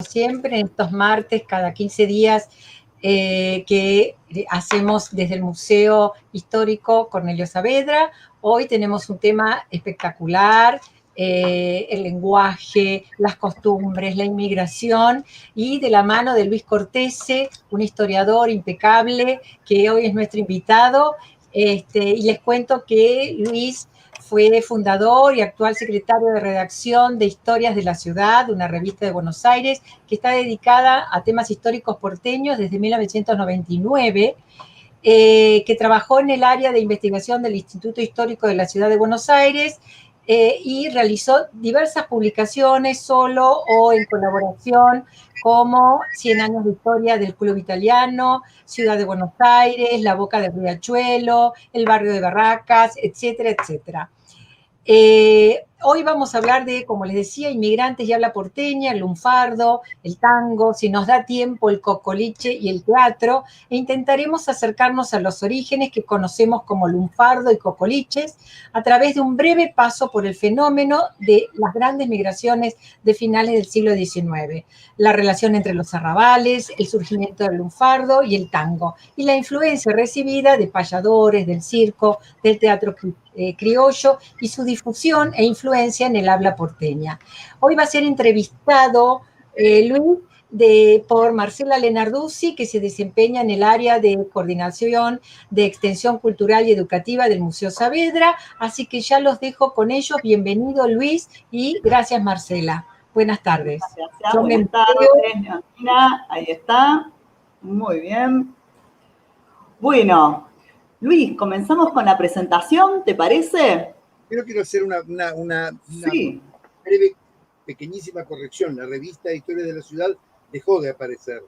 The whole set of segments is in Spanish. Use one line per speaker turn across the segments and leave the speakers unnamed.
siempre, en estos martes, cada 15 días, que hacemos desde el Museo Histórico Cornelio Saavedra. Hoy tenemos un tema espectacular, el lenguaje, las costumbres, la inmigración, y de la mano de Luis Cortese, un historiador impecable, que hoy es nuestro invitado. Y les cuento que Luis fue fundador y actual secretario de redacción de Historias de la Ciudad, una revista de Buenos Aires que está dedicada a temas históricos porteños desde 1999, que trabajó en el área de investigación del Instituto Histórico de la Ciudad de Buenos Aires, y realizó diversas publicaciones solo o en colaboración, como 100 años de historia del Club Italiano, Ciudad de Buenos Aires, La Boca del Riachuelo, el barrio de Barracas, etcétera, etcétera. Hoy vamos a hablar de, como les decía, inmigrantes y habla porteña, el lunfardo, el tango, si nos da tiempo, el cocoliche y el teatro, e intentaremos acercarnos a los orígenes que conocemos como lunfardo y cocoliches a través de un breve paso por el fenómeno de las grandes migraciones de finales del siglo XIX, la relación entre los arrabales, el surgimiento del lunfardo y el tango, y la influencia recibida de payadores, del circo, del teatro criollo y su difusión e influencia en el habla porteña. Hoy va a ser entrevistado Luis por Marcela Lenarduzzi, que se desempeña en el área de coordinación de extensión cultural y educativa del Museo Saavedra, así que ya los dejo con ellos. Bienvenido, Luis, y gracias, Marcela. Buenas tardes.
Gracias, buenas tardes, Neontina, ahí está. Muy bien. Bueno, Luis, comenzamos con la presentación, ¿te parece?
Quiero hacer una
Sí.
breve, pequeñísima corrección. La revista Historia de la Ciudad dejó de aparecer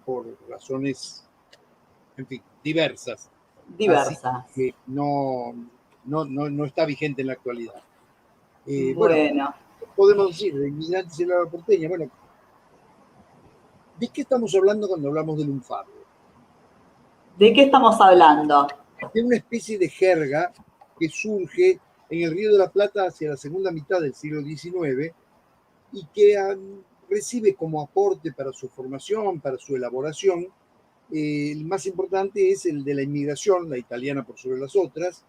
por razones, en fin, diversas.
Diversas.
Así que no está vigente en la actualidad.
Bueno,
podemos decir, de inmigrantes en la habla porteña. Bueno, ¿de qué estamos hablando cuando hablamos del lunfardo?
¿de qué estamos hablando?
De una especie de jerga que surge en el Río de la Plata hacia la segunda mitad del siglo XIX y que recibe como aporte para su formación, para su elaboración, el más importante es el de la inmigración, la italiana por sobre las otras,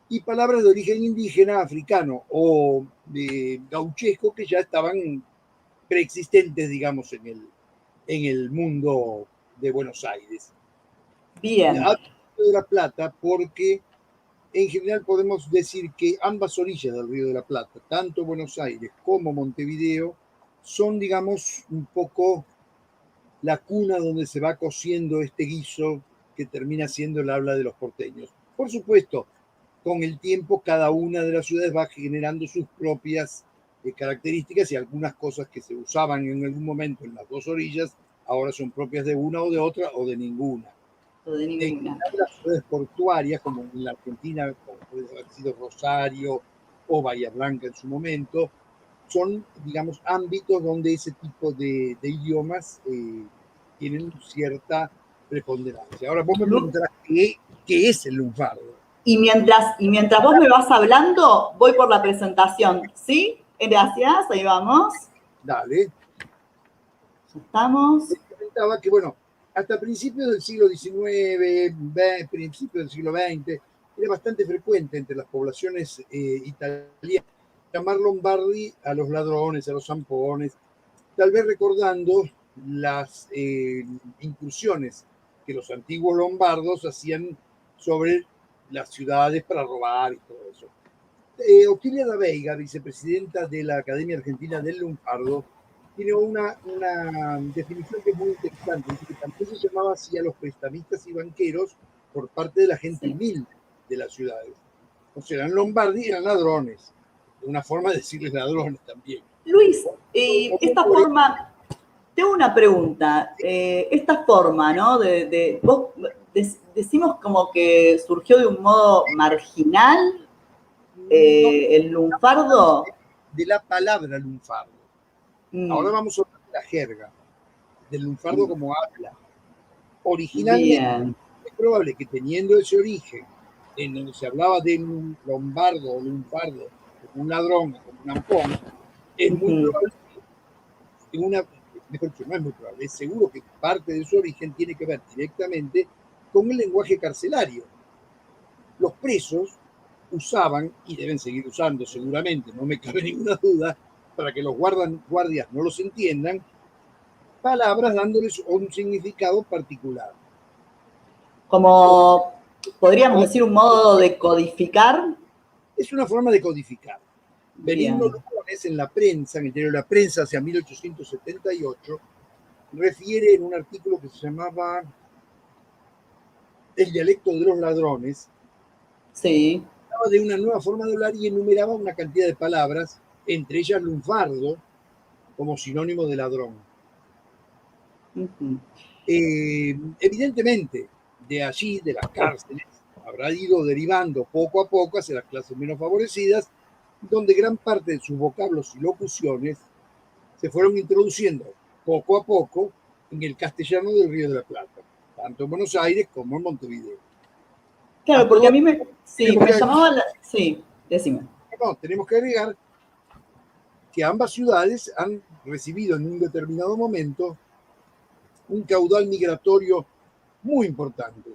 y palabras de origen indígena, africano o gauchesco que ya estaban preexistentes, digamos, en el mundo de Buenos Aires.
Bien.
De la Plata porque en general podemos decir que ambas orillas del Río de la Plata, tanto Buenos Aires como Montevideo, son, digamos, un poco la cuna donde se va cociendo este guiso que termina siendo el habla de los porteños. Por supuesto, con el tiempo cada una de las ciudades va generando sus propias características y algunas cosas que se usaban en algún momento en las dos orillas ahora son propias de una o de otra o de ninguna. En las ciudades portuarias, como en la Argentina, como puede haber sido Rosario o Bahía Blanca en su momento, son, digamos, ámbitos donde ese tipo de idiomas tienen cierta preponderancia. Ahora, vos me preguntarás qué es el lunfardo.
Y mientras vos me vas hablando, voy por la presentación, ¿sí? Gracias, ahí vamos.
Dale.
Ya estamos.
Les comentaba que, bueno, hasta principios del siglo XIX, principios del siglo XX, era bastante frecuente entre las poblaciones italianas llamar Lombardi a los ladrones, a los zampones, tal vez recordando las incursiones que los antiguos lombardos hacían sobre las ciudades para robar y todo eso. Otilia da Veiga, vicepresidenta de la Academia Argentina del Lunfardo, tiene una definición que es muy interesante. Dice que también se llamaba así a los prestamistas y banqueros por parte de la gente humilde de las ciudades. O sea, eran lombardi, eran ladrones. Una forma de decirles ladrones también.
Luis, esta forma, tengo una pregunta. Esta forma, ¿no? Vos decimos como que surgió de un modo marginal el lunfardo.
De la palabra lunfardo. Ahora vamos a hablar de la jerga, del lunfardo como habla. Originalmente, es probable que teniendo ese origen, en donde se hablaba de un lombardo o lunfardo, como un ladrón, como un ampón, es muy probable que mejor dicho, no es muy probable, es seguro que parte de su origen tiene que ver directamente con el lenguaje carcelario. Los presos usaban, y deben seguir usando seguramente, no me cabe ninguna duda, para que los guardias no los entiendan, palabras dándoles un significado particular.
Como podríamos decir un modo de codificar.
Es una forma de codificar. Benigno
Bien.
Lugones en la prensa, en el diario La Prensa hacia 1878, refiere en un artículo que se llamaba El dialecto de los ladrones,
Sí.
hablaba de una nueva forma de hablar y enumeraba una cantidad de palabras, entre ellas lunfardo, como sinónimo de ladrón.
Uh-huh.
Evidentemente, de allí, de las cárceles, habrá ido derivando poco a poco hacia las clases menos favorecidas, donde gran parte de sus vocablos y locuciones se fueron introduciendo poco a poco en el castellano del Río de la Plata, tanto en Buenos Aires como en Montevideo.
Claro, porque a mí me llamaba Sí, decime.
No, tenemos que agregar que ambas ciudades han recibido en un determinado momento un caudal migratorio muy importante.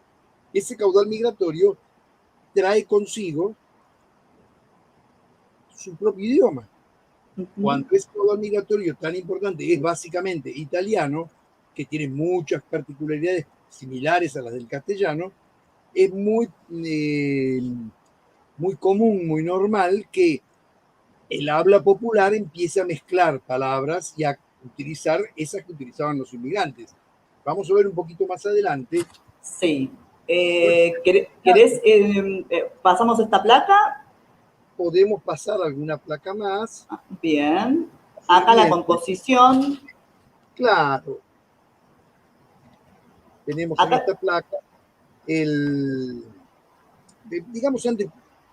Ese caudal migratorio trae consigo su propio idioma. Cuando ese caudal migratorio tan importante es básicamente italiano, que tiene muchas particularidades similares a las del castellano, es muy común, muy normal que el habla popular empiece a mezclar palabras y a utilizar esas que utilizaban los inmigrantes. Vamos a ver un poquito más adelante.
Sí. ¿Querés? ¿Pasamos esta placa?
Podemos pasar alguna placa más.
Bien. Acá la composición.
Claro. Tenemos acá en esta placa digamos, antes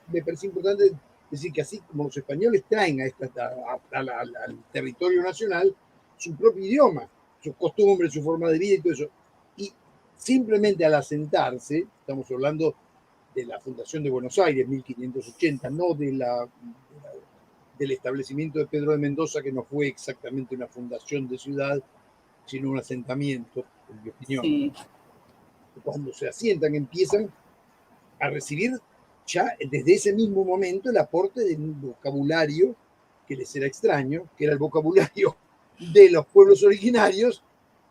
me parecía importante decir que así como los españoles traen al territorio nacional su propio idioma, sus costumbres, su forma de vida y todo eso, y simplemente al asentarse, estamos hablando de la fundación de Buenos Aires, 1580, no del establecimiento de Pedro de Mendoza, que no fue exactamente una fundación de ciudad, sino un asentamiento, en mi opinión.
Sí.
Cuando se asientan, empiezan a recibir ya desde ese mismo momento el aporte de un vocabulario que les era extraño, que era el vocabulario de los pueblos originarios,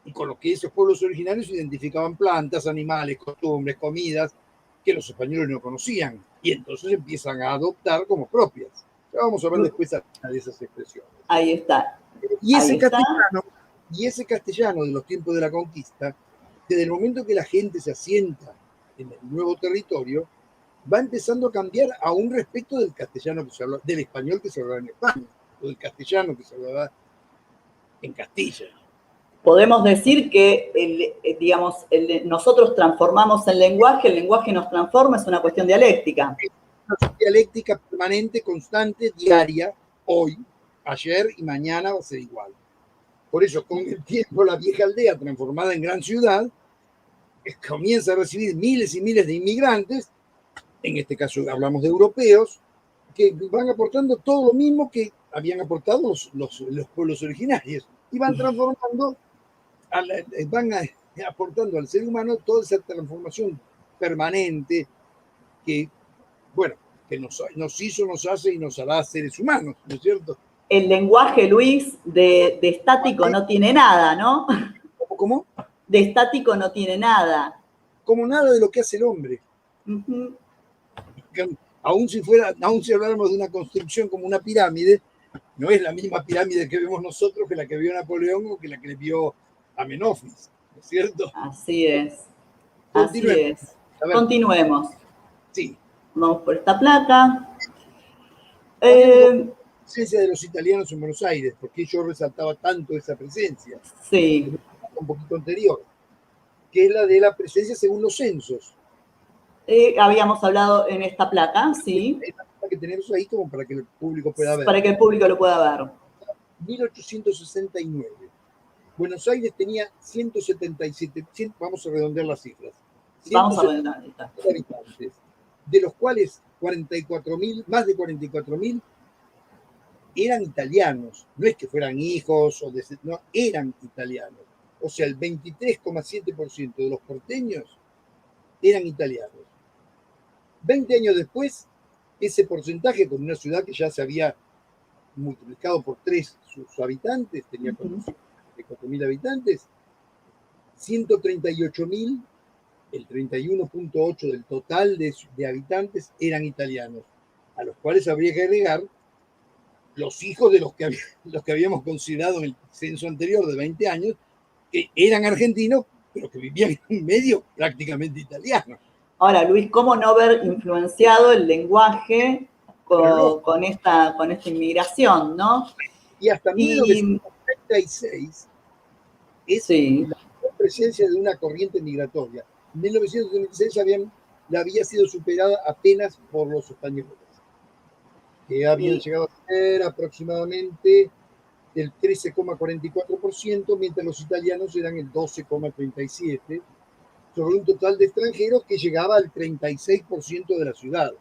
y con lo que esos pueblos originarios identificaban plantas, animales, costumbres, comidas, que los españoles no conocían, y entonces empiezan a adoptar como propias. Ya vamos a ver después algunas de esas expresiones.
Ahí está.
Y ese castellano de los tiempos de la conquista, desde el momento que la gente se asienta en el nuevo territorio, va empezando a cambiar aún respecto del castellano que se habla, del español que se hablaba en España, o del castellano que se hablaba en Castilla.
Podemos decir que, nosotros transformamos el lenguaje nos transforma, es una cuestión dialéctica.
Una dialéctica permanente, constante, diaria, hoy, ayer y mañana va a ser igual. Por eso, con el tiempo, la vieja aldea transformada en gran ciudad comienza a recibir miles y miles de inmigrantes, en este caso hablamos de europeos, que van aportando todo lo mismo que habían aportado los pueblos originarios, y van transformando, van aportando al ser humano toda esa transformación permanente que, bueno, que nos hizo, nos hace y nos hará seres humanos, ¿no es cierto?
El lenguaje, Luis, de estático no tiene nada, ¿no?
¿Cómo?
De estático no tiene nada.
Como nada de lo que hace el hombre.
Uh-huh.
Aún si habláramos de una construcción como una pirámide, no es la misma pirámide que vemos nosotros que la que vio Napoleón o que la que vio Amenofis, ¿no es cierto?
Así es. Así es. Continuemos.
Sí.
Vamos por esta placa.
La presencia de los italianos en Buenos Aires, porque yo resaltaba tanto esa presencia.
Sí.
Un poquito anterior, que es la de la presencia según los censos.
Habíamos hablado en esta placa, sí.
Es la placa que tenemos ahí como para que el público pueda ver.
Para que el público lo pueda ver.
1869. Buenos Aires tenía 177, vamos a redondear las cifras.
Vamos a redondear
habitantes, de los cuales 44.000, más de 44.000 eran italianos, no es que fueran hijos, no, eran italianos. O sea, el 23,7% de los porteños eran italianos. 20 años después, ese porcentaje, con una ciudad que ya se había multiplicado por 3 sus habitantes, tenía 4.000 habitantes, 138.000, el 31,8% del total de habitantes eran italianos, a los cuales habría que agregar los hijos de los que habíamos considerado en el censo anterior de 20 años, que eran argentinos, pero que vivían en un medio prácticamente italiano.
Ahora, Luis, ¿cómo no ver influenciado el lenguaje con esta inmigración, ¿no?
Y hasta 1936 es la presencia de una corriente migratoria. En 1936 había sido superada apenas por los españoles, que habían llegado a ser aproximadamente el 13,44%, mientras los italianos eran el 12,37%, sobre un total de extranjeros que llegaba al 36% de la ciudad.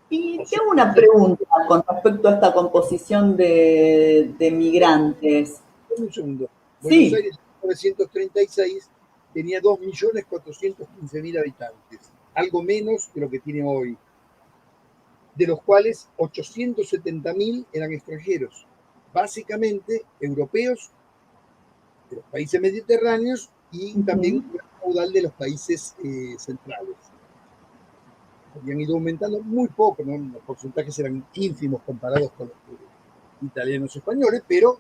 Y tengo una pregunta con respecto a esta composición de migrantes.
Un segundo. Buenos Aires en 1936 tenía 2.415.000 habitantes, algo menos de lo que tiene hoy, de los cuales 870.000 eran extranjeros, básicamente europeos, de los países mediterráneos y también un gran caudal de los países centrales. Habían ido aumentando muy poco, ¿no? Los porcentajes eran ínfimos comparados con los italianos españoles, pero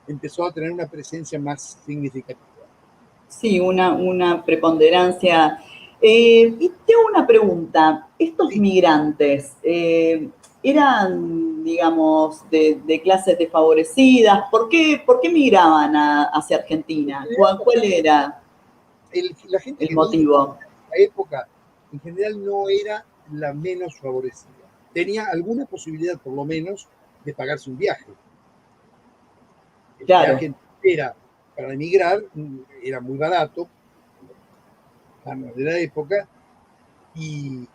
empezó a tener una presencia más significativa.
Sí, una preponderancia. Y tengo una pregunta. ¿Estos migrantes eran, digamos, de clases desfavorecidas? ¿Por qué migraban hacia Argentina? ¿Cuál era
la gente
el motivo?
En la época, en general, no era la menos favorecida. Tenía alguna posibilidad, por lo menos, de pagarse un viaje. El viaje era para emigrar, era muy barato, de la época, y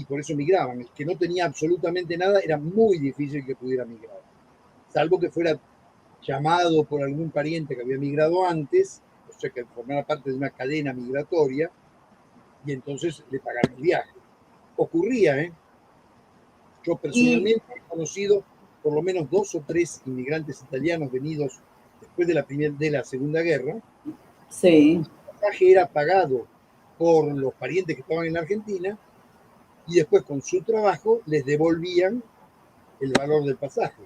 por eso migraban. El que no tenía absolutamente nada, era muy difícil que pudiera migrar, salvo que fuera llamado por algún pariente que había migrado antes, o sea, que formara parte de una cadena migratoria, y entonces le pagaron el viaje. Ocurría, ¿eh? Yo personalmente he conocido por lo menos 2 o 3 inmigrantes italianos venidos después de la Segunda Guerra.
Sí.
El pasaje era pagado por los parientes que estaban en la Argentina y después con su trabajo les devolvían el valor del pasaje.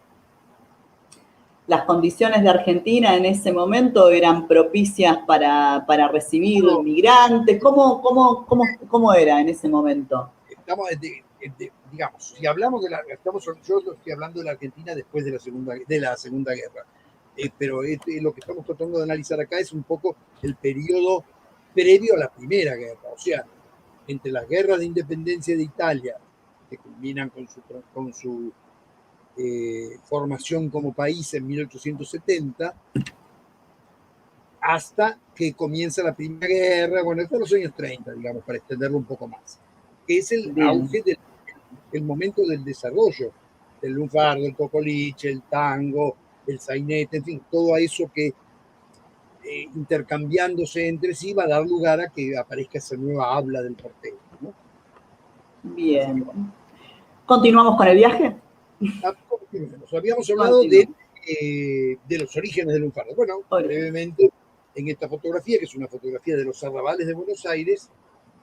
¿Las condiciones de Argentina en ese momento eran propicias para recibir migrantes? ¿Cómo era en ese momento?
Estamos, digamos, si hablamos yo estoy hablando de la Argentina después de la Segunda Guerra. Pero lo que estamos tratando de analizar acá es un poco el periodo previo a la Primera Guerra, o sea, entre las guerras de independencia de Italia, que culminan con su formación como país en 1870, hasta que comienza la Primera Guerra, bueno, hasta los años 30, digamos, para extenderlo un poco más, que es el auge el momento del desarrollo del lunfardo, el cocoliche, el tango, el sainete, en fin, todo eso que intercambiándose entre sí va a dar lugar a que aparezca esa nueva habla del porteño, ¿no?
Bien. ¿Continuamos con el viaje?
Habíamos hablado de los orígenes del lunfardo. Bueno, brevemente, en esta fotografía, que es una fotografía de los arrabales de Buenos Aires,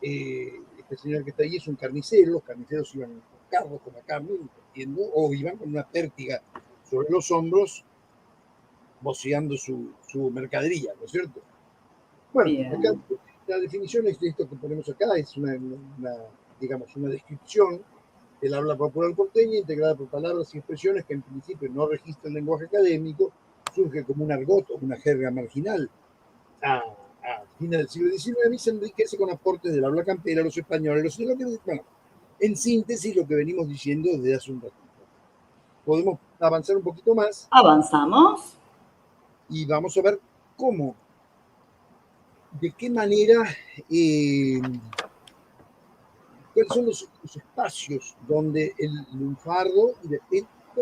este señor que está ahí es un carnicero. Los carniceros iban con carros con la carne, o iban con una pértiga sobre los hombros, voceando su mercadería, ¿no es cierto? Bueno, acá, la definición es de esto que ponemos acá, es una descripción del habla popular porteña, integrada por palabras y expresiones que en principio no registran el lenguaje académico, surge como un argot o una jerga marginal a fines del siglo XIX y se enriquece con aportes del habla campera, los españoles, los irlandeses. Bueno, en síntesis, lo que venimos diciendo desde hace un ratito. Podemos avanzar un poquito más.
Avanzamos.
Y vamos a ver de qué manera cuáles son los espacios donde el lunfardo,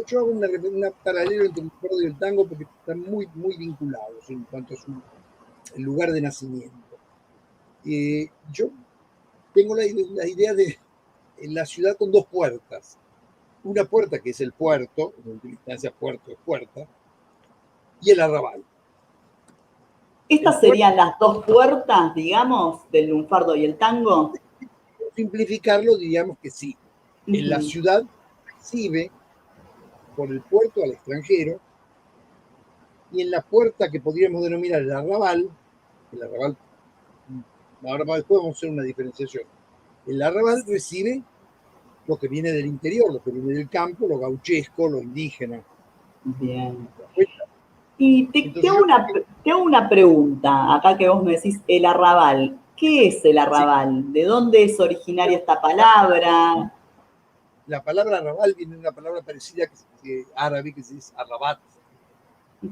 yo hago una paralelo entre el lunfardo y el tango porque están muy, muy vinculados en cuanto a el lugar de nacimiento. Yo tengo la idea de la ciudad con dos puertas. Una puerta que es el puerto, en última instancia puerto es puerta, y el arrabal.
¿Estas serían las dos puertas, digamos, del lunfardo y el tango?
Simplificarlo, diríamos que sí. En la ciudad recibe por el puerto al extranjero, y en la puerta que podríamos denominar el arrabal, ahora después vamos a hacer una diferenciación. El arrabal recibe lo que viene del interior, lo que viene del campo, lo gauchesco, lo indígena.
Bien. Y te hago una pregunta, acá que vos me decís el arrabal. ¿Qué es el arrabal? Sí. ¿De dónde es originaria esta palabra?
La palabra arrabal viene de una palabra parecida que árabe que se dice arrabat.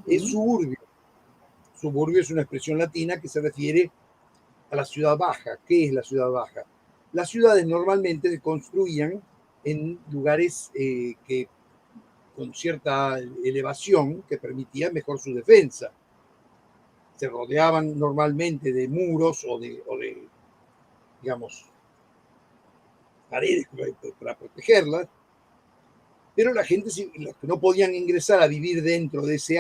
Es suburbio. Suburbio es una expresión latina que se refiere a la ciudad baja. ¿Qué es la ciudad baja? Las ciudades normalmente se construían en lugares que con cierta elevación que permitía mejor su defensa. Se rodeaban normalmente de muros o de digamos, paredes para protegerlas, pero la gente, los que no podían ingresar a vivir dentro de ese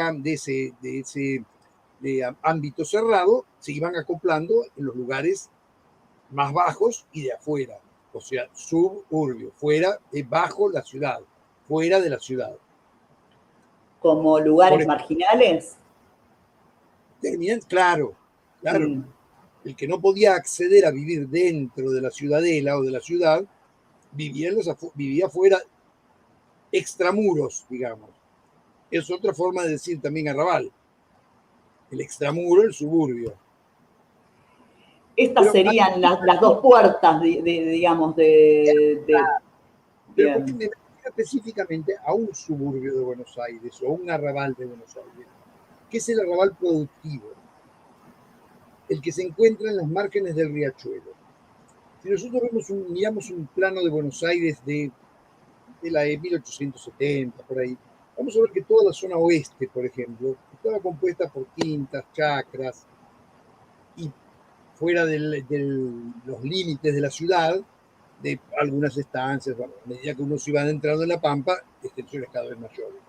ámbito cerrado, se iban acoplando en los lugares más bajos y de afuera, o sea, suburbio, fuera, bajo la ciudad, fuera de la ciudad.
¿Como lugares marginales?
Claro. El que no podía acceder a vivir dentro de la ciudadela o de la ciudad, vivía fuera, extramuros, digamos. Es otra forma de decir también arrabal. El extramuro, el suburbio.
Estas serían las dos puertas, digamos,
Pero porque me refiero específicamente a un suburbio de Buenos Aires o un arrabal de Buenos Aires, que es el arrabal productivo, el que se encuentra en las márgenes del riachuelo. Si nosotros miramos un plano de Buenos Aires de la de 1870, por ahí, vamos a ver que toda la zona oeste, por ejemplo, estaba compuesta por quintas, chacras, y fuera de los límites de la ciudad, de algunas estancias. Bueno, a medida que uno se iba adentrando en la pampa, extensiones cada vez mayores.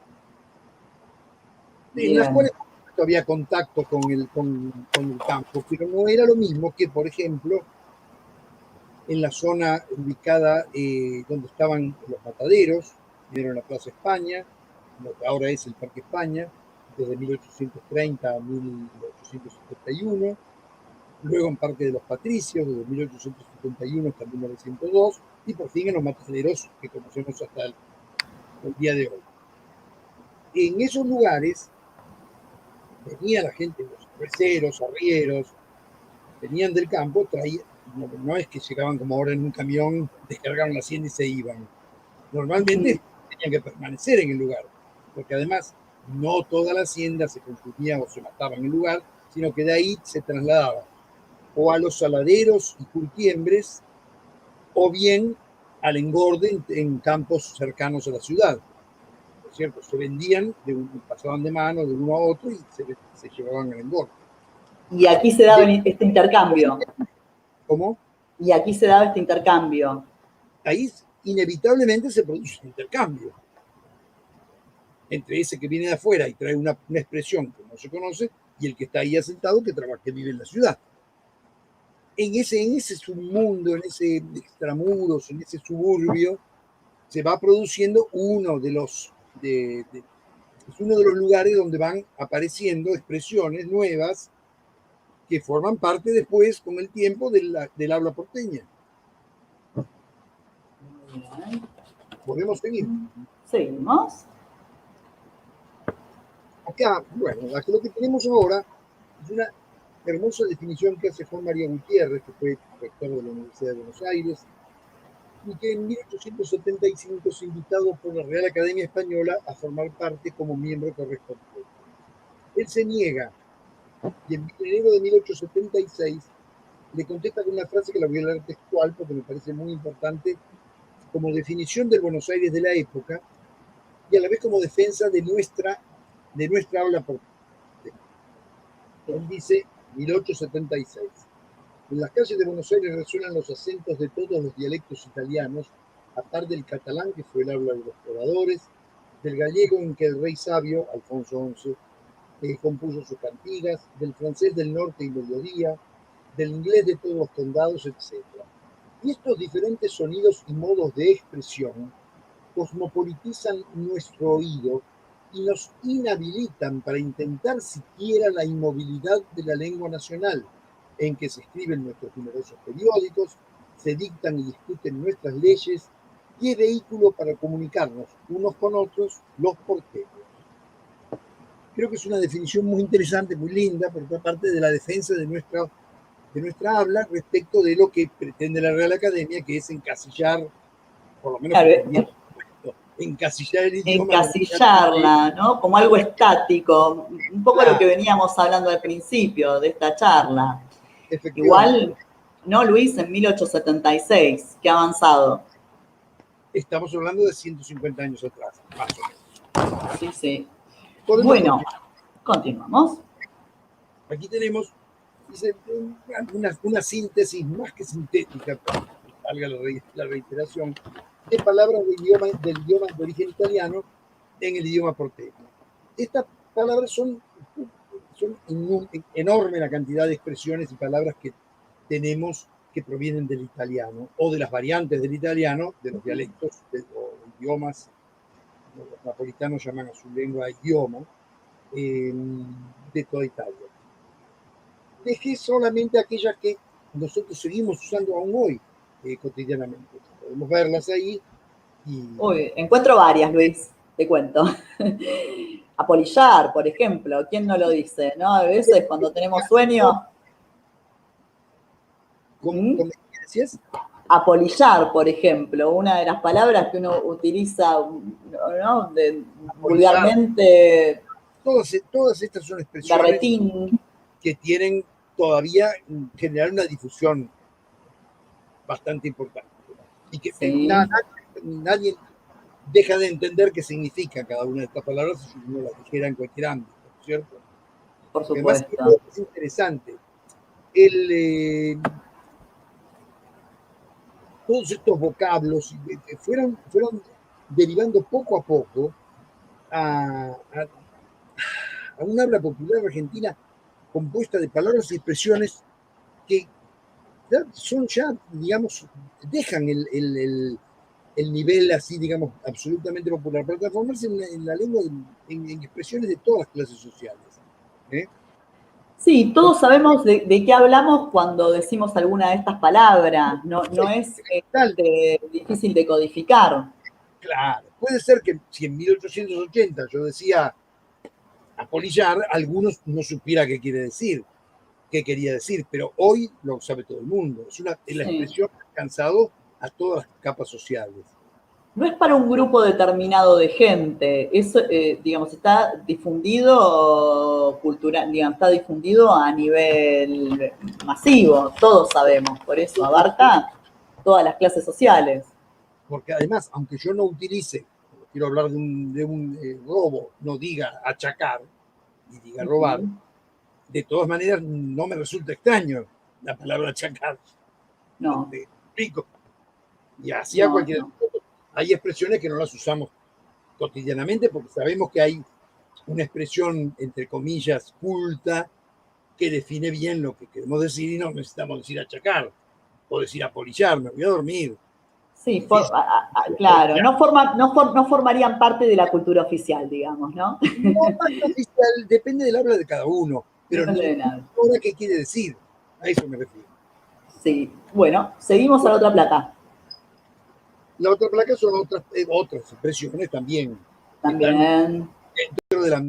En las cuales había contacto con el campo, pero no era lo mismo que, por ejemplo, en la zona ubicada donde estaban los mataderos, vieron la Plaza España, lo que ahora es el Parque España, desde 1830 a 1871, luego en Parque de los Patricios, desde 1871 hasta 1902, y por fin en los mataderos que conocemos hasta el día de hoy. En esos lugares venía la gente, los cerveceros, arrieros, venían del campo, no es que llegaban como ahora en un camión, descargaron la hacienda y se iban. Normalmente tenían que permanecer en el lugar, porque además no toda la hacienda se consumía o se mataba en el lugar, sino que de ahí se trasladaba o a los saladeros y curtiembres, o bien al engorde en campos cercanos a la ciudad. ¿No es cierto? Se vendían, pasaban de mano de uno a otro y se llevaban al engorde.
Y aquí se daba este intercambio.
¿Cómo?
Y aquí se daba este intercambio.
Ahí inevitablemente se produce un intercambio entre ese que viene de afuera y trae una expresión que no se conoce y el que está ahí asentado que vive en la ciudad. En ese submundo, en ese extramuros, en ese suburbio, se va produciendo uno de los lugares donde van apareciendo expresiones nuevas que forman parte después, con el tiempo, del habla porteña. ¿Podemos seguir?
Seguimos.
Acá, bueno, lo que tenemos ahora es una hermosa definición que hace Juan María Gutiérrez, que fue rector de la Universidad de Buenos Aires, y que en 1875 es invitado por la Real Academia Española a formar parte como miembro correspondiente. Él se niega, y en enero de 1876 le contesta con una frase que la voy a leer textual porque me parece muy importante como definición del Buenos Aires de la época y a la vez como defensa de nuestra habla porteña. Él dice 1876. En las calles de Buenos Aires resuenan los acentos de todos los dialectos italianos, a par del catalán, que fue el habla de los pobladores, del gallego en que el rey sabio, Alfonso XI, compuso sus cantigas, del francés del norte y mediodía, del inglés de todos los condados, etc. Y estos diferentes sonidos y modos de expresión cosmopolitizan nuestro oído y nos inhabilitan para intentar siquiera la inmovilidad de la lengua nacional, en que se escriben nuestros numerosos periódicos, se dictan y discuten nuestras leyes, y es vehículo para comunicarnos unos con otros los porteños. Creo que es una definición muy interesante, muy linda, por otra parte, de la defensa de nuestra habla respecto de lo que pretende la Real Academia, que es encasillar, por lo menos encasillar el idioma.
Encasillarla, ¿no? Como algo estático, un poco lo que veníamos hablando al principio de esta charla. Igual, ¿no, Luis? En 1876, ¿qué ha avanzado?
Estamos hablando de 150 años atrás, más o menos.
Sí, sí. Bueno, continuamos.
Aquí tenemos, dice, una síntesis más que sintética, valga la reiteración, de palabras del idioma de origen italiano en el idioma porteño. Estas palabras son enorme la cantidad de expresiones y palabras que tenemos que provienen del italiano o de las variantes del italiano, de los dialectos o idiomas. Los napolitanos llaman a su lengua idioma, de toda Italia. Dejé solamente aquellas que nosotros seguimos usando aún hoy cotidianamente. Podemos verlas ahí.
Uy, encuentro varias, Luis, te cuento. Apolillar, por ejemplo, ¿quién no lo dice? ¿No? A veces cuando tenemos sueño.
¿Cómo decías?
Apolillar, por ejemplo, una de las palabras que uno utiliza, ¿no? Vulgarmente.
Todas estas son expresiones
Garretín.
Que tienen todavía generar una difusión bastante importante. Y que sí. Nadie deja de entender qué significa cada una de estas palabras si uno las dijera en cualquier ámbito, ¿cierto?
Por supuesto.
Además, es interesante. Todos estos vocablos fueron derivando poco a poco a una habla popular argentina compuesta de palabras y expresiones que son ya, digamos, dejan el nivel así, digamos, absolutamente popular, para transformarse en la lengua, en expresiones de todas las clases sociales.
Sí, todos sabemos de qué hablamos cuando decimos alguna de estas palabras, no es difícil de codificar.
Claro, puede ser que si en 1880 yo decía apolillar, algunos no supiera qué quería decir, pero hoy lo sabe todo el mundo. Es la expresión que ha alcanzado a todas las capas sociales.
No es para un grupo determinado de gente, eso, digamos, está difundido cultural, digamos, está difundido a nivel masivo, todos sabemos, por eso abarca todas las clases sociales.
Porque además, aunque yo no utilice, quiero hablar de un robo, no diga achacar y diga robar, de todas maneras no me resulta extraño la palabra achacar.
No.
Te explico. Y así a cualquier... Hay expresiones que no las usamos cotidianamente porque sabemos que hay una expresión, entre comillas, culta, que define bien lo que queremos decir y no necesitamos decir achacar o decir apolillar, me voy a dormir.
Sí, claro, no formarían parte de la cultura oficial, digamos, ¿no?
No parte oficial, depende del habla de cada uno, pero no ahora qué quiere decir, a eso me refiero.
Sí, bueno, seguimos a la otra placa.
La otra placa son otras expresiones también.
También.
Dentro de las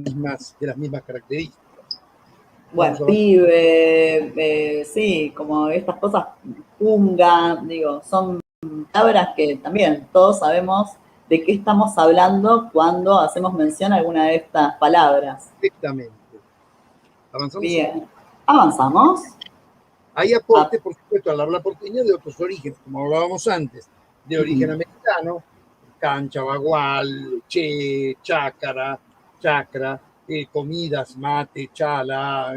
mismas características.
Bueno, pibe, sí, como estas cosas, punga, digo, son palabras que también todos sabemos de qué estamos hablando cuando hacemos mención a alguna de estas palabras.
Exactamente. ¿Avanzamos?
Bien. ¿Avanzamos?
Hay aportes, por supuesto, al habla porteña de otros orígenes, como hablábamos antes, de origen americano, cancha, bagual, che, chácara, chacra, comidas, mate, chala,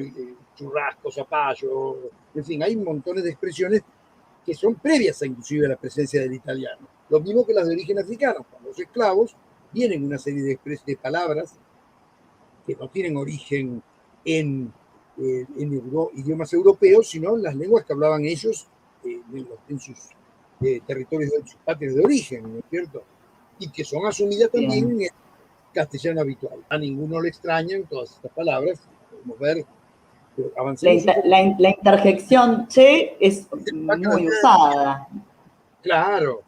churrasco, zapallo, en fin, hay montones de expresiones que son previas a inclusive a la presencia del italiano. Lo mismo que las de origen africano. Con los esclavos vienen una serie de palabras que no tienen origen en idiomas europeos, sino en las lenguas que hablaban ellos en sus territorios, en sus patrios de origen, ¿no es cierto? Y que son asumidas también en el castellano habitual. A ninguno le extrañan todas estas palabras, podemos ver.
La interjección che es muy usada.
Claro,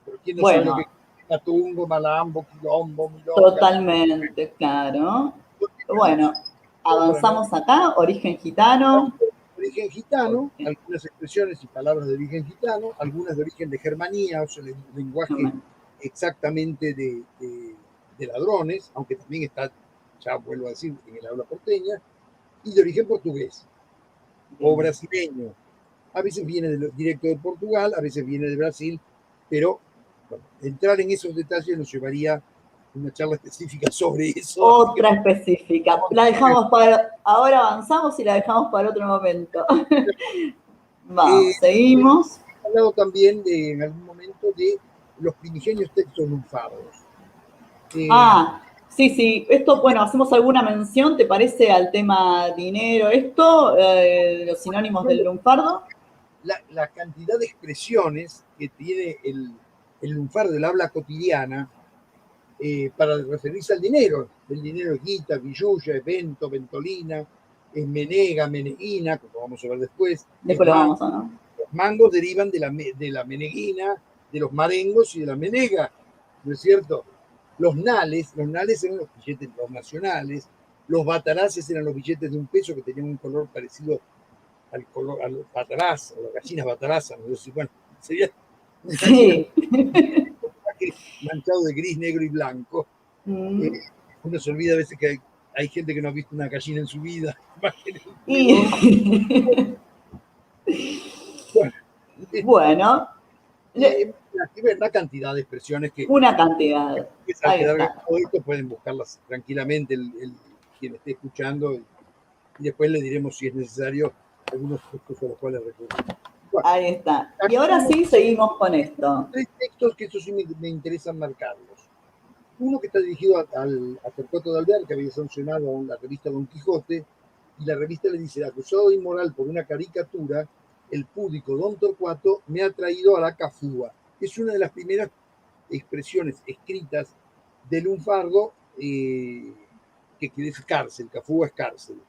pero ¿quién no sabe lo que es Catungo, Malambo, Quilombo, Milonga?
Totalmente, claro. Bueno, avanzamos acá, origen gitano.
Origen gitano, algunas expresiones y palabras de origen gitano, algunas de origen de Germanía, o sea, el lenguaje exactamente de ladrones, aunque también está, ya vuelvo a decir, en el habla porteña, y de origen portugués o brasileño. A veces viene directo de Portugal, a veces viene de Brasil, pero bueno, entrar en esos detalles nos llevaría una charla específica sobre eso.
Otra específica. La dejamos para, ahora avanzamos y la dejamos para otro momento. Vamos, seguimos.
He hablado también en algún momento de los primigenios textos lunfardos.
Sí, sí. Esto, bueno, hacemos alguna mención, ¿te parece al tema dinero esto? Los sinónimos del lunfardo.
La cantidad de expresiones que tiene el lunfardo del habla cotidiana para referirse al dinero. El dinero es guita, billulla, evento, ventolina, es menega, meneguina, como vamos a ver después.
Después lo vamos a ver.
Los mangos derivan de la meneguina, de los marengos y de la menega, ¿no es cierto? Los nales eran los billetes los nacionales, los bataraces eran los billetes de $1 que tenían un color parecido al color, a los bataraz, a las gallinas batarazas, no sé si, bueno, sería
sí.
manchado de gris, negro y blanco. Uno se olvida a veces que hay gente que no ha visto una gallina en su vida.
Bueno.
Una cantidad de expresiones que...
Una cantidad.
Al quedar todo esto pueden buscarlas tranquilamente quien esté escuchando y después le diremos si es necesario algunos textos a los cuales recurrir.
Bueno, ahí está. Y ahora sí seguimos con esto.
3 textos que estos sí me interesan marcarlos. Uno que está dirigido a Torcuato de Alvear, que había sancionado la revista Don Quijote, y la revista le dice: acusado de inmoral por una caricatura, el púdico Don Torcuato me ha traído a la cafúa. Es una de las primeras expresiones escritas del lunfardo que quiere decir cárcel, cafúa es cárcel.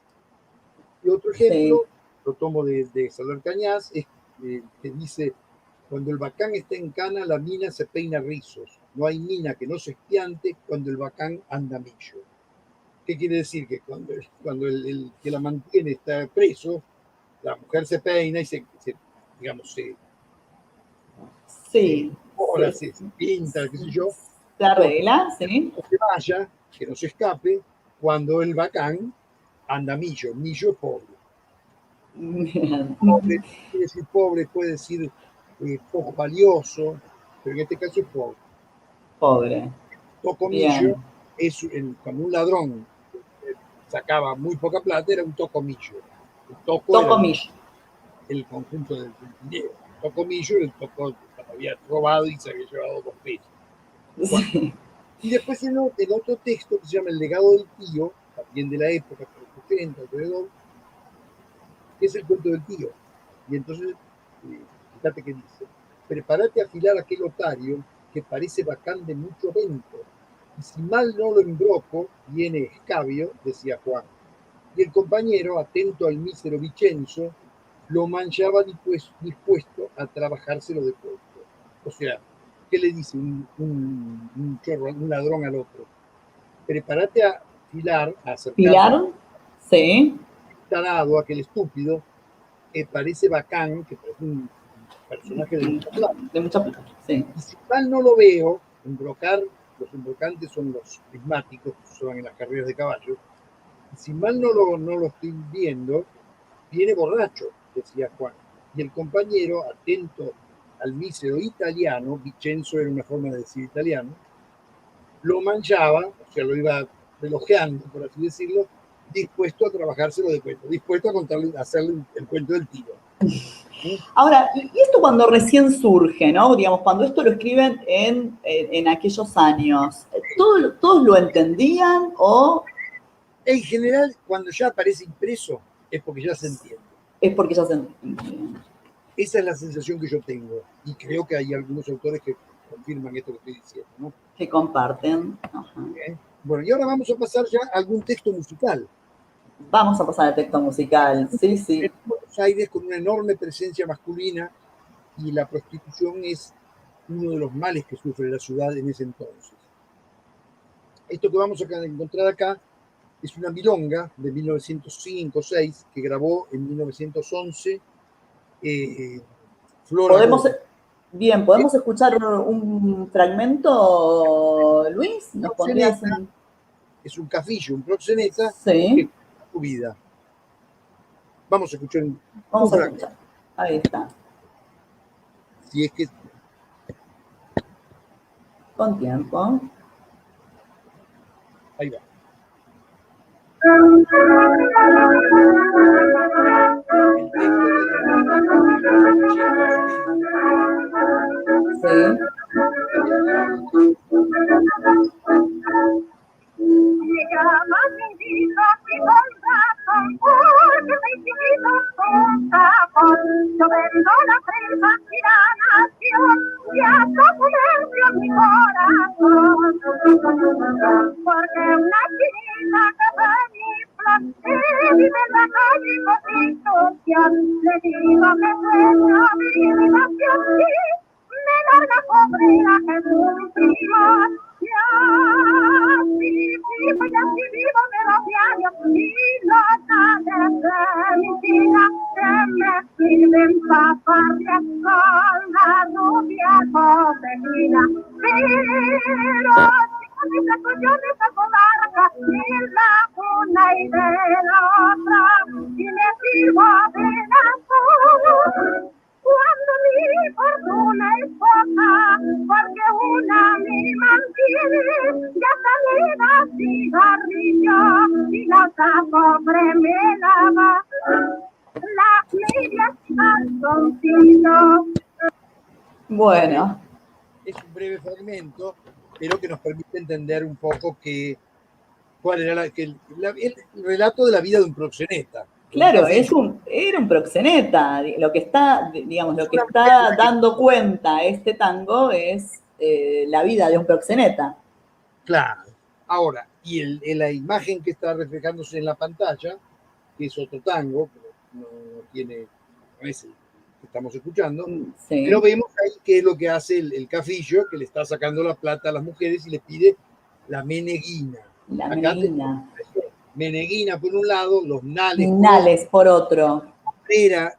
Y otro ejemplo, lo tomo de Salvador Cañas, es que dice: cuando el bacán está en cana, la mina se peina rizos. No hay mina que no se espiante cuando el bacán anda millo. ¿Qué quiere decir? Que cuando el que la mantiene está preso, la mujer se peina y se pinta, qué sé yo.
Se arregla, sí.
Que vaya, que no se escape, cuando el bacán anda millo. Millo es pobre. Pobre quiere decir pobre, puede decir poco valioso, pero en este caso es pobre.
Pobre.
Tocomillo es cuando un ladrón sacaba muy poca plata, era un tocomillo. El tocomillo. El conjunto del dinero. Tocomillo era el toco que había robado y se había llevado $2. Bueno, y después en otro texto que se llama El legado del tío, también de la época, de los 70, alrededor, que es el cuento del tío. Y entonces, fíjate que dice: prepárate a afilar aquel otario que parece bacán de mucho vento, y si mal no lo embroco, viene escabio, decía Juan. Y el compañero, atento al mísero Vicenzo, lo manchaba dispuesto a trabajárselo de puesto. O sea, ¿qué le dice un ladrón al otro? Prepárate a afilar, a acercar.
¿Filar? Sí.
Tarado, aquel estúpido, que parece bacán, que parece un personaje de mucha plata.
De mucha plata, sí.
Y si mal no lo veo, los embrocantes son los prismáticos que se usan en las carreras de caballos, y si mal no lo estoy viendo, viene borracho. decía Juan. Y el compañero, atento al mísero italiano, Vincenzo era una forma de decir italiano, lo manchaba, o sea, lo iba elogiando, por así decirlo, dispuesto a trabajárselo de cuento, dispuesto a contarle, a hacerle el cuento del tío.
Ahora, y esto cuando recién surge, ¿no? Digamos, cuando esto lo escriben en aquellos años, ¿todos lo entendían o
En general, cuando ya aparece impreso, es porque ya se entiende.
es porque ya se entendían?
Esa es la sensación que yo tengo, y creo que hay algunos autores que confirman esto que estoy diciendo, ¿no?
Que comparten. Ajá.
Bueno, y ahora vamos a pasar ya a algún texto musical.
Vamos a pasar al texto musical, sí, sí.
En Buenos Aires, con una enorme presencia masculina, y la prostitución es uno de los males que sufre la ciudad en ese entonces. Esto que vamos a encontrar acá es una milonga de 1905-6 que grabó en 1911 Flora.
¿Podemos escuchar un fragmento, Luis? ¿Nos pondrías un...
Es un cafillo, un proxeneta
Sí.
que su vida. Vamos a escuchar
Vamos a escuchar. Ahí está.
Si es que...
Con tiempo.
Ahí va.
Sí.
Me llamas invito y con razón, porque soy chiquito con tapón. Yo vendo la presa y la nación, y hasta comercio mi corazón. Porque una chinita que venifla, que vive en la calle Constitución, le digo que sueño mi invitación y me larga pobrera que cumplimos. Ya sí vivo de los diarios y los años de mi vida que me sirven para farrear con la rubia jovenina. Pero si mis expresiones se comarca de la una y de la otra, y me sirvo apenas cuando mi fortuna es poca, porque una me mantiene, ya salida cigarrillo, y la otra pobre me lava las medias calzoncillos.
Bueno.
Es un breve fragmento, pero que nos permite entender un poco cuál era el relato de la vida de un proxeneta.
Claro, era un proxeneta. Lo que está, digamos, lo que está dando cuenta este tango es la vida de un proxeneta.
Claro. Ahora, y la imagen que está reflejándose en la pantalla, que es otro tango, no tiene, no es el que estamos escuchando,
sí.
Pero vemos ahí qué es lo que hace el cafillo, que le está sacando la plata a las mujeres y le pide la meneguina.
La meneguina.
Meneguina por un lado, los nales
por otro.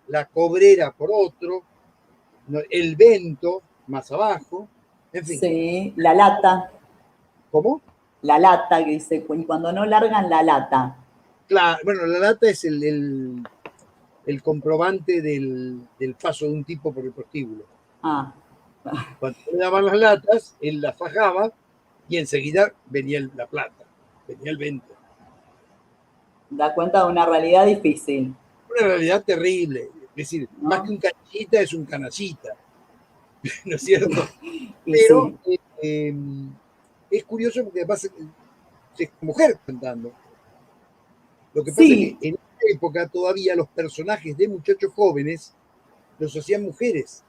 La cobrera por otro, el vento más abajo, en fin.
Sí, la lata.
¿Cómo?
La lata, que dice, cuando no largan la lata.
Claro, bueno, la lata es el comprobante del paso de un tipo por el prostíbulo.
Ah.
Cuando le daban las latas, él las fajaba y enseguida venía la plata, venía el vento.
Da cuenta de una realidad difícil.
Una realidad terrible. Es decir, ¿no? Más que un canallita es un canallita. ¿No es cierto? Pero sí. Es curioso porque además es mujer cantando. Lo que pasa es que en esa época todavía los personajes de muchachos jóvenes los hacían mujeres.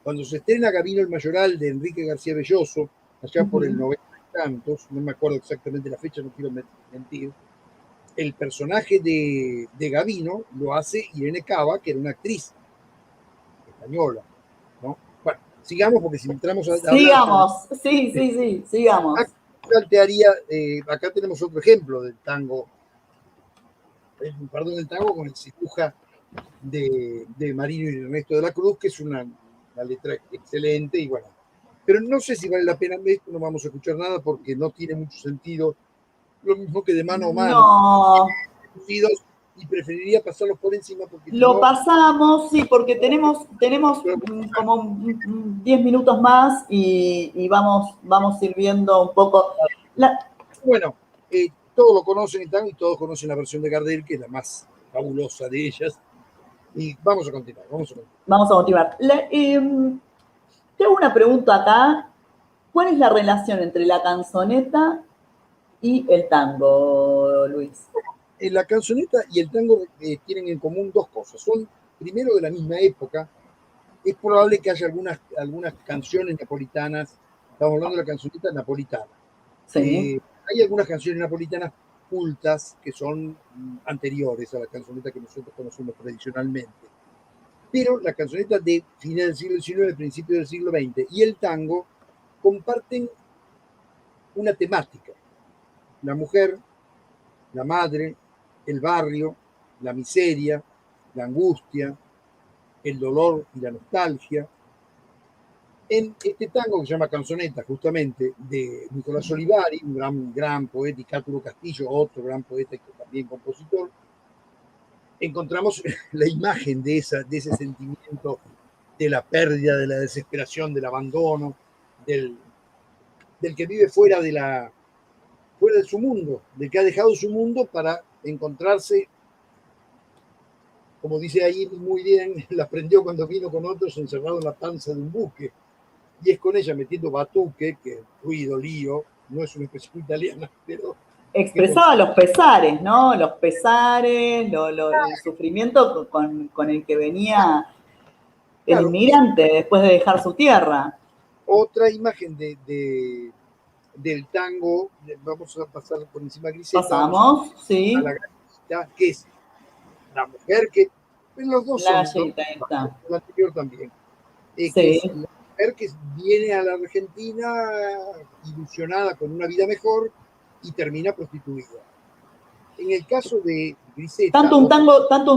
Cuando se estrena Gavino el Mayoral de Enrique García Belloso, allá por el 90 y tantos, no me acuerdo exactamente la fecha, no quiero mentir, el personaje de Gavino lo hace Irene Cava, que era una actriz española, ¿no? Bueno, sigamos porque si entramos a
sigamos, sigamos.
Acá tenemos otro ejemplo del tango, del tango con el Ciruja de Marino y Ernesto de la Cruz, que es una letra excelente y bueno. Pero no sé si vale la pena, no vamos a escuchar nada porque no tiene mucho sentido. Lo mismo que de mano a mano.
No.
y preferiría pasarlos por encima porque
Lo
no,
pasamos, sí, porque tenemos como 10 minutos más y vamos sirviendo un poco.
bueno, todos lo conocen y todos conocen la versión de Gardel, que es la más fabulosa de ellas. Y vamos a continuar.
Vamos a continuar. Tengo una pregunta acá. ¿Cuál es la relación entre la canzoneta y el tango, Luis?
La canzoneta y el tango tienen en común dos cosas. Son primero de la misma época. Es probable que haya algunas canciones napolitanas. Estamos hablando de la canzoneta napolitana.
Sí.
Hay algunas canciones napolitanas cultas que son anteriores a la canzoneta que nosotros conocemos tradicionalmente. Pero la canzoneta de fines del siglo XIX, principios del siglo XX y el tango comparten una temática. La mujer, la madre, el barrio, la miseria, la angustia, el dolor y la nostalgia. En este tango que se llama Canzoneta, justamente, de Nicolás Olivari, un gran poeta, y Cáturo Castillo, otro gran poeta y también compositor, encontramos la imagen de ese sentimiento de la pérdida, de la desesperación, del abandono, del que vive fuera de su mundo, del que ha dejado su mundo para encontrarse, como dice ahí muy bien, la aprendió cuando vino con otros encerrado en la panza de un buque. Y es con ella metiendo batuque, que ruido, lío, no es una expresión italiana, pero...
Expresaba los pesares, ¿no? Los pesares, el sufrimiento con el que venía el inmigrante después de dejar su tierra.
Otra imagen del tango, vamos a pasar por encima a Griseta.
Pasamos, sí.
A la galletita, que es la mujer que... Los dos
la
son...
galletita, ahí está.
La anterior también.
Sí.
Que es la mujer que viene a la Argentina ilusionada con una vida mejor y termina prostituida. En el caso de Griseta...
Tanto un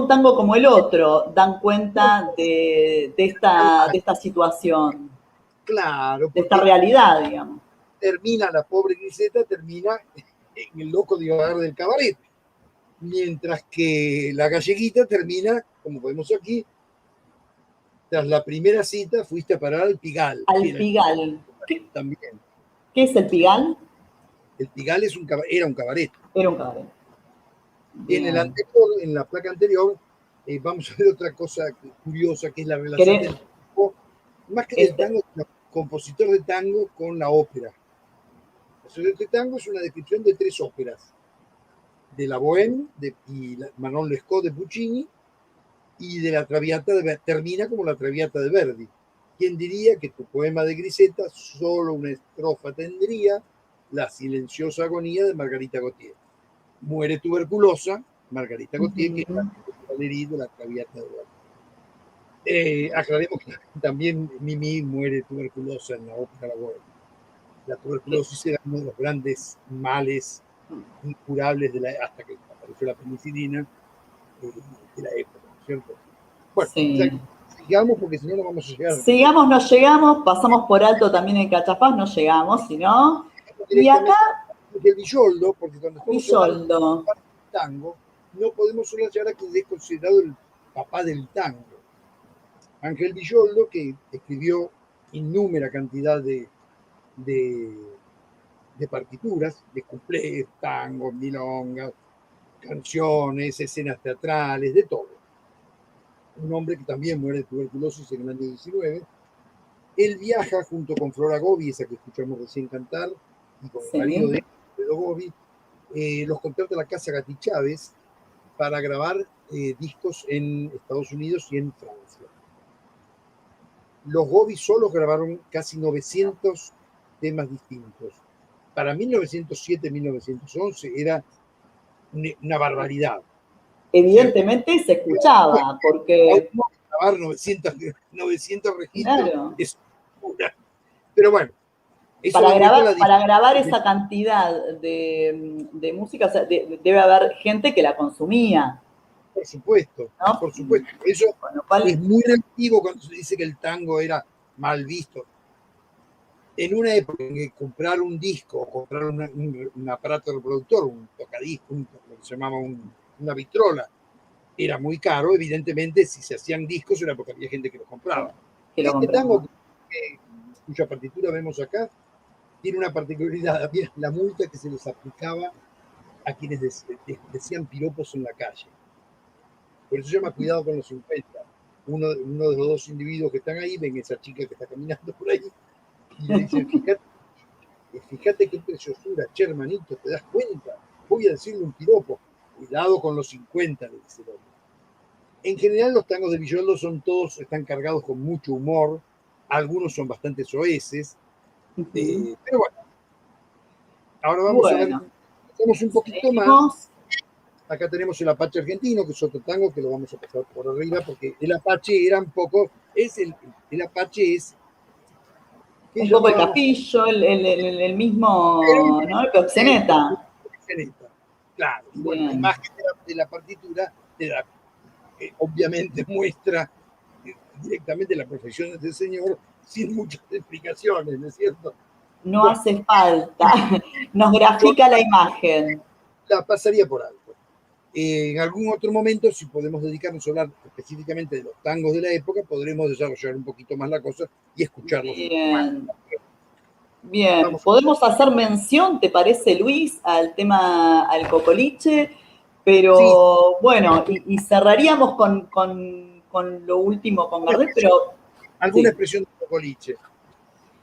tango como el otro dan cuenta de esta situación.
Claro.
De esta realidad, digamos.
La pobre Griseta termina en el loco divagar del cabaret. Mientras que la galleguita termina, como vemos aquí, tras la primera cita fuiste a parar al Pigal.
Al Pigal.
También.
¿Qué es el Pigal?
El Pigal era un cabaret.
Era un cabaret.
En la placa anterior, vamos a ver otra cosa curiosa, que es la relación del tango, más que del tango, del compositor de tango con la ópera. Este tango es una descripción de 3 óperas. De la Bohème y Manon Lescaut de Puccini, y de la Traviata termina como la Traviata de Verdi. ¿Quién diría que tu poema de Griseta solo una estrofa tendría? La silenciosa agonía de Margarita Gautier. Muere tuberculosa Margarita Gautier, que es la Valerie de la Traviata de Verdi. Aclaremos que también Mimi muere tuberculosa en la ópera La Bohème. La tuberculosis era uno de los grandes males incurables hasta que apareció la penicilina de la época, ¿cierto? Bueno, sí. Sigamos porque si no, no vamos a llegar.
Sigamos, no llegamos, pasamos por alto también en Cachapaz, no llegamos, si no. Y acá.
El Villoldo, porque cuando estamos
hablando
del tango, no podemos solo llegar a que es considerado el papá del tango. Ángel Villoldo, que escribió innúmera cantidad de partituras, de cuplés, tangos, milongas, canciones, escenas teatrales, de todo. Un hombre que también muere de tuberculosis en el año 19. Él viaja junto con Flora Gobi, esa que escuchamos recién cantar, y con el marido de Gobi, los contrata la Casa Gatti Chávez para grabar discos en Estados Unidos y en Francia. Los Gobi solos grabaron casi 900 temas distintos. Para 1907-1911 era una barbaridad.
Evidentemente se escuchaba, porque...
Grabar 900 registros
claro.
Es una... Pero bueno.
Para grabar esa cantidad de música, o sea, debe haber gente que la consumía.
Por supuesto, ¿no? Por supuesto. Eso es muy relativo cuando se dice que el tango era mal visto. En una época en que comprar un disco o comprar un aparato reproductor, un tocadisco, lo que se llamaba una vitrola, era muy caro, evidentemente si se hacían discos era porque había gente que los compraba.
Que lo
Este
compramos.
tango, cuya partitura vemos acá, tiene una particularidad, había la multa que se les aplicaba a quienes decían piropos en la calle. Por eso se llama Cuidado con los 50. Uno de los dos individuos que están ahí ven esa chica que está caminando por ahí y le dicen, fíjate qué preciosura, che, hermanito, ¿te das cuenta? Voy a decirle un piropo. Cuidado con los 50, le dice el hombre. En general los tangos de Villoldo están cargados con mucho humor, algunos son bastante soeces, pero bueno, ahora vamos a ver, hacemos un poquito más. Acá tenemos el Apache argentino, que es otro tango que lo vamos a pasar por arriba, porque el Apache era un poco, el Apache es...
Un poco el Capillo, el mismo, ¿no? El Proxeneta.
Claro, y bueno, la imagen de la partitura obviamente muestra directamente la profesión de este señor sin muchas explicaciones, ¿no es cierto?
No hace falta, nos grafica la imagen.
La pasaría por alto. En algún otro momento, si podemos dedicarnos a hablar específicamente de los tangos de la época, podremos desarrollar un poquito más la cosa y escucharlos.
Bien. Podemos hacer mención, ¿te parece, Luis, al tema, al cocoliche? Pero sí. Bueno, y cerraríamos con lo último, con Gardel, pero...
Alguna expresión de cocoliche.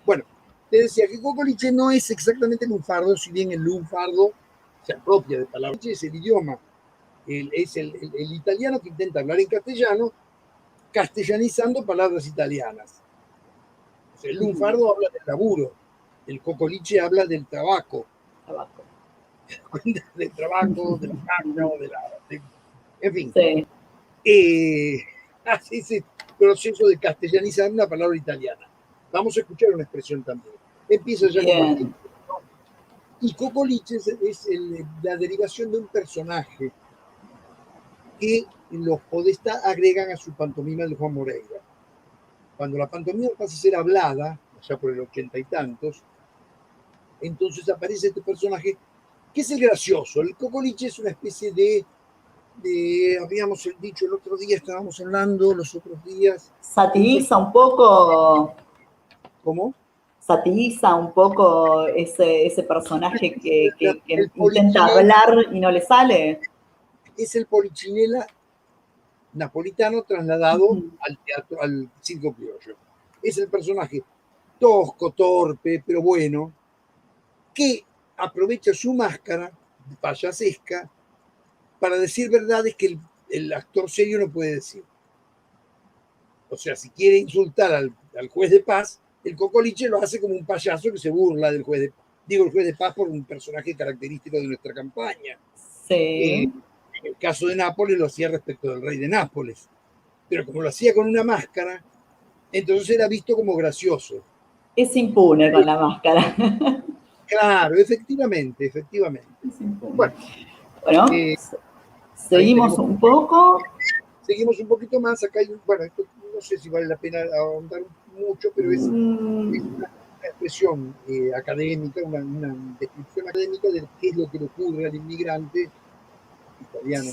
Bueno, te decía que cocoliche no es exactamente lunfardo, si bien el lunfardo se apropia de palabras, es el idioma. Es el italiano que intenta hablar en castellano, castellanizando palabras italianas. O sea, el lunfardo habla del laburo, el cocoliche habla del tabaco. Del trabajo, de la carne, en fin. Sí. Así es el proceso de castellanizar una palabra italiana. Vamos a escuchar una expresión también. Empieza ya con Martín. Y cocoliche es la derivación de un personaje que los podestas agregan a su pantomima de Juan Moreira. Cuando la pantomima pasa a ser hablada, allá por el 80 y tantos, entonces aparece este personaje que es el gracioso. El cocoliche es una especie de habíamos dicho el otro día, estábamos hablando los otros días.
Satiriza un poco.
¿Cómo?
Satiriza un poco ese personaje que intenta hablar y no le sale.
Es el Polichinela napolitano trasladado al teatro, al circo criollo. Es el personaje tosco, torpe, pero bueno, que aprovecha su máscara payasesca para decir verdades que el actor serio no puede decir. O sea, si quiere insultar al juez de paz, el cocoliche lo hace como un payaso que se burla del juez de paz. Digo, el juez de paz por un personaje característico de nuestra campaña.
Sí.
En el caso de Nápoles lo hacía respecto del rey de Nápoles. Pero como lo hacía con una máscara, entonces era visto como gracioso.
Es impune con la máscara.
Claro, efectivamente. Bueno,
seguimos un poco.
Seguimos un poquito más. Acá hay, bueno, esto no sé si vale la pena ahondar mucho, pero es una expresión académica, una descripción académica de qué es lo que le ocurre al inmigrante italiano,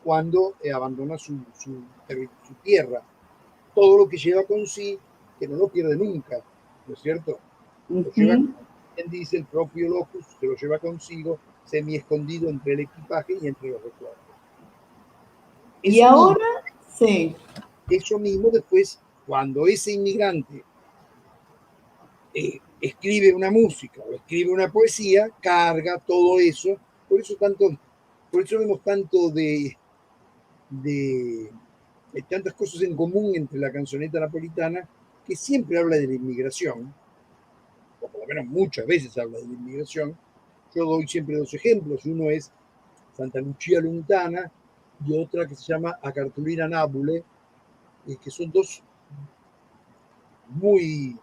cuando abandona su tierra. Todo lo que lleva con sí, que no lo pierde nunca, ¿no es cierto? Lo lleva, quien dice el propio locus, se lo lleva consigo, semi escondido entre el equipaje y entre los recuerdos.
Y ahora, sí.
Eso mismo después, cuando ese inmigrante escribe una música o escribe una poesía, carga todo eso. Por eso vemos tanto de tantas cosas en común entre la canzoneta napolitana, que siempre habla de la inmigración, o por lo menos muchas veces habla de la inmigración. Yo doy siempre dos ejemplos. Uno es Santa Lucia Lontana y otra que se llama A Cartulina Nábule, que son dos muy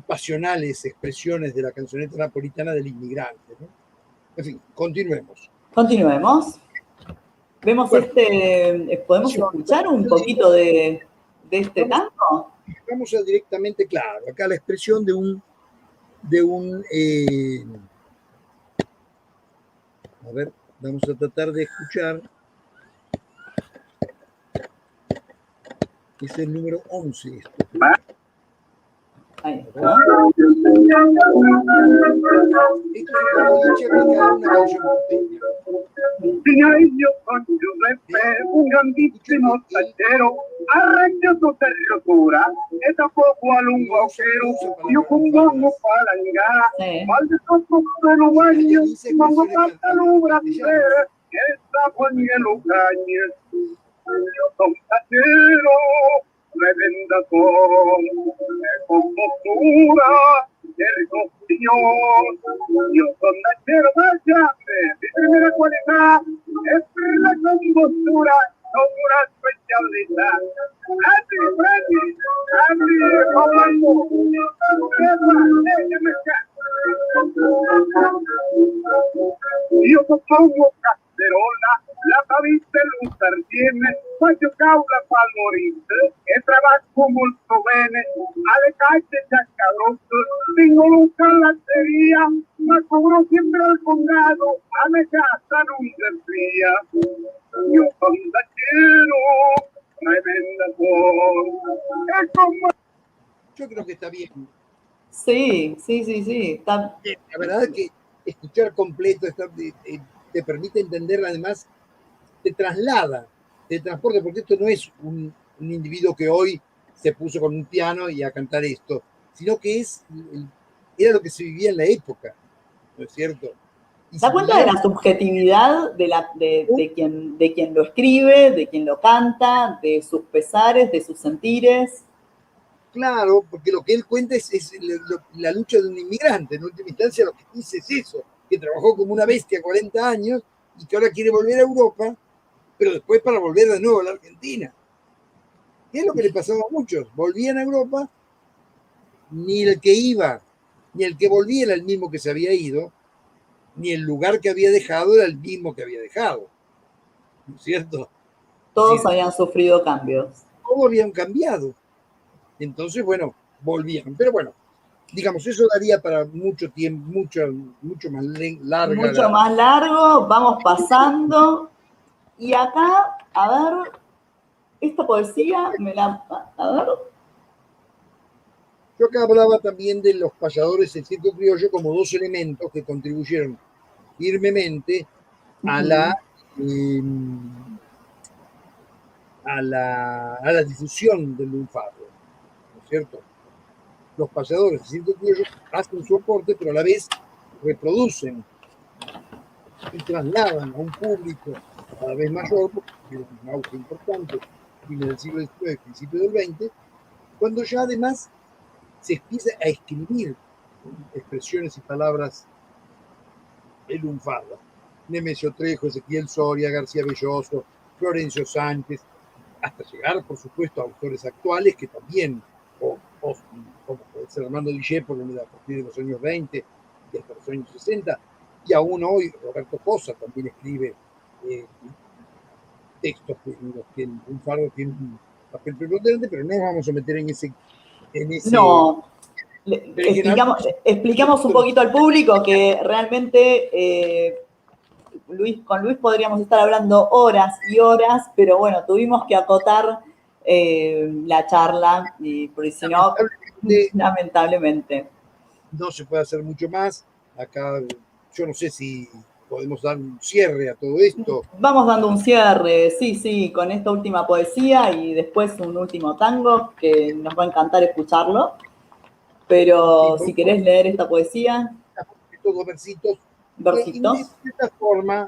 pasionales expresiones de la canzoneta napolitana del inmigrante, ¿no? En fin, continuemos.
Vemos ¿podemos escuchar un poquito de este tango?
Vamos a directamente, claro, acá la expresión de un a ver, Vamos a tratar de escuchar. Es el número 11 esto.
Ahí está.
Esto es una boliche aplicada a una canción porteña.
Diario con su respeto, un grandísimo tachero, arrecha su terrosura, esta poco al un boquero, yo con mongo palangá,
Sí.
mal de todos pero baño, mongo patalubra, esta con hielo cañes, yo con tachero, revenda con postura, yo con tachero vaya, mi primera cualidad es la compostura, con una especialidad. Así, comando, déjeme yo pongo cacerola, la cabeza lutar tiene, cuando caula pa'l morir, que trabajo molto bene, alle calle chascaroso, tengo luca la sería, ma cubro siempre al condado, a me casa nunca fría. Yo cuando quiero, tremenda voz, es como...
Yo creo que está bien.
Sí. Está...
La verdad es que escuchar completo te permite entender, además, te traslada, te transporta, porque esto no es un individuo que hoy se puso con un piano y a cantar esto, sino que era lo que se vivía en la época, ¿no es cierto? Y
¿Da cuenta de la subjetividad de quien lo escribe, de quien lo canta, de sus pesares, de sus sentires?
Claro, porque lo que él cuenta es la lucha de un inmigrante. En última instancia, lo que dice es eso, que trabajó como una bestia 40 años y que ahora quiere volver a Europa, pero después para volver de nuevo a la Argentina. ¿Qué es lo que le pasaba a muchos? Volvían a Europa, ni el que iba, ni el que volvía era el mismo que se había ido, ni el lugar que había dejado era el mismo que había dejado. ¿No es cierto?
Todos
Sí,
habían sufrido cambios.
todos habían cambiado. Entonces, bueno, volvían. Pero bueno, digamos, eso daría para mucho tiempo, mucho más larga.
Mucho más largo, vamos pasando. Y acá, a ver, esta poesía me la... A ver.
Yo acá hablaba también de los payadores del circo criollo como dos elementos que contribuyeron firmemente a la difusión del lunfardo, ¿no es cierto? Los payadores del circo criollo hacen su aporte, pero a la vez reproducen y trasladan a un público cada vez mayor, porque es un auge importante, fines del siglo XIX, principio del XX, cuando ya además se empieza a escribir expresiones y palabras el lunfardo. Nemesio Trejo, Ezequiel Soria, García Belloso, Florencio Sánchez, hasta llegar, por supuesto, a autores actuales que también, como puede ser Armando Guillé, por a partir de los años 20 y hasta los años 60, y aún hoy Roberto Cosa también escribe textos en los que el lunfardo tiene un papel preponderante, pero no nos vamos a meter en ese
no. Explicamos un poquito al público que realmente con Luis podríamos estar hablando horas y horas, pero bueno, tuvimos que acotar la charla, porque si no, lamentablemente.
No se puede hacer mucho más. Acá yo no sé si podemos dar un cierre a todo esto.
Vamos dando un cierre, sí, con esta última poesía y después un último tango, que nos va a encantar escucharlo. Pero si querés leer esta poesía.
Estos dos versitos.
Versitos.
De cierta forma,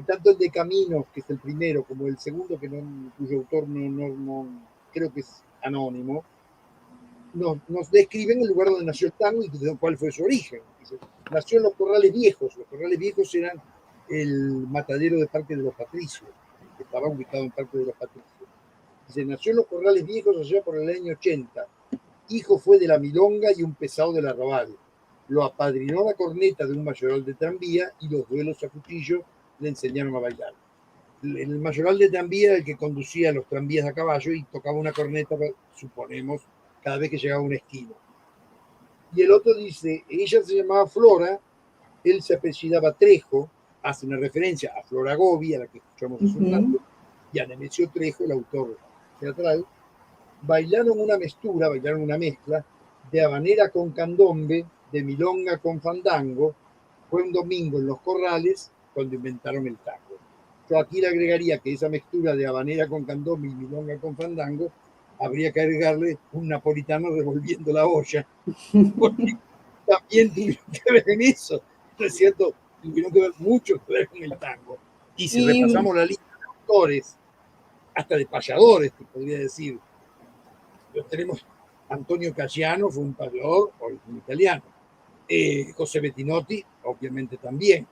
tanto el de Caminos, que es el primero, como el segundo, cuyo autor no creo que es anónimo, nos describen el lugar donde nació el tango y cuál fue su origen. Dice, nació en los Corrales Viejos. Los Corrales Viejos eran el matadero de Parque de los Patricios, que estaba ubicado en Parque de los Patricios. Dice, nació en los Corrales Viejos allá por el año 80. Hijo fue de la milonga y un pesado del arrabal. Lo apadrinó la corneta de un mayoral de tranvía y los duelos a cuchillo le enseñaron a bailar. El mayoral de tranvía era el que conducía los tranvías a caballo y tocaba una corneta, suponemos, cada vez que llegaba a una esquina. Y el otro dice, ella se llamaba Flora, él se apellidaba Trejo, hace una referencia a Flora Gobi, a la que escuchamos hace un rato, y a Nemesio Trejo, el autor teatral, bailaron una mezcla de habanera con candombe, de milonga con fandango. Fue un domingo en Los Corrales cuando inventaron el tango. Yo aquí le agregaría que esa mezcla de habanera con candombe y milonga con fandango habría que agregarle un napolitano revolviendo la olla, porque también tuvieron que ver en eso, ¿no es cierto? Tuvieron que ver mucho que ver con el tango. Y si repasamos la lista de autores, hasta de payadores, te podría decir, tenemos Antonio Caggiano, fue un payador, un italiano. José Bettinotti, obviamente también,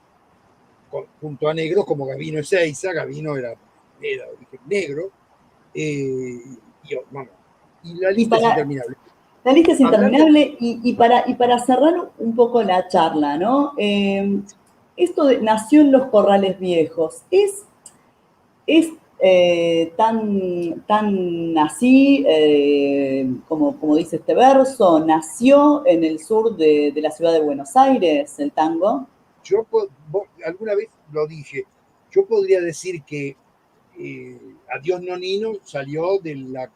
junto a negros como Gavino Ezeiza. Gavino era de origen negro, y la lista es interminable.
La lista es interminable y para cerrar un poco la charla, ¿no? Esto nació en Los Corrales Viejos. ¿Es tan así, como dice este verso, nació en el sur de la ciudad de Buenos Aires el tango?
Yo alguna vez lo dije, yo podría decir que Adiós Nonino salió del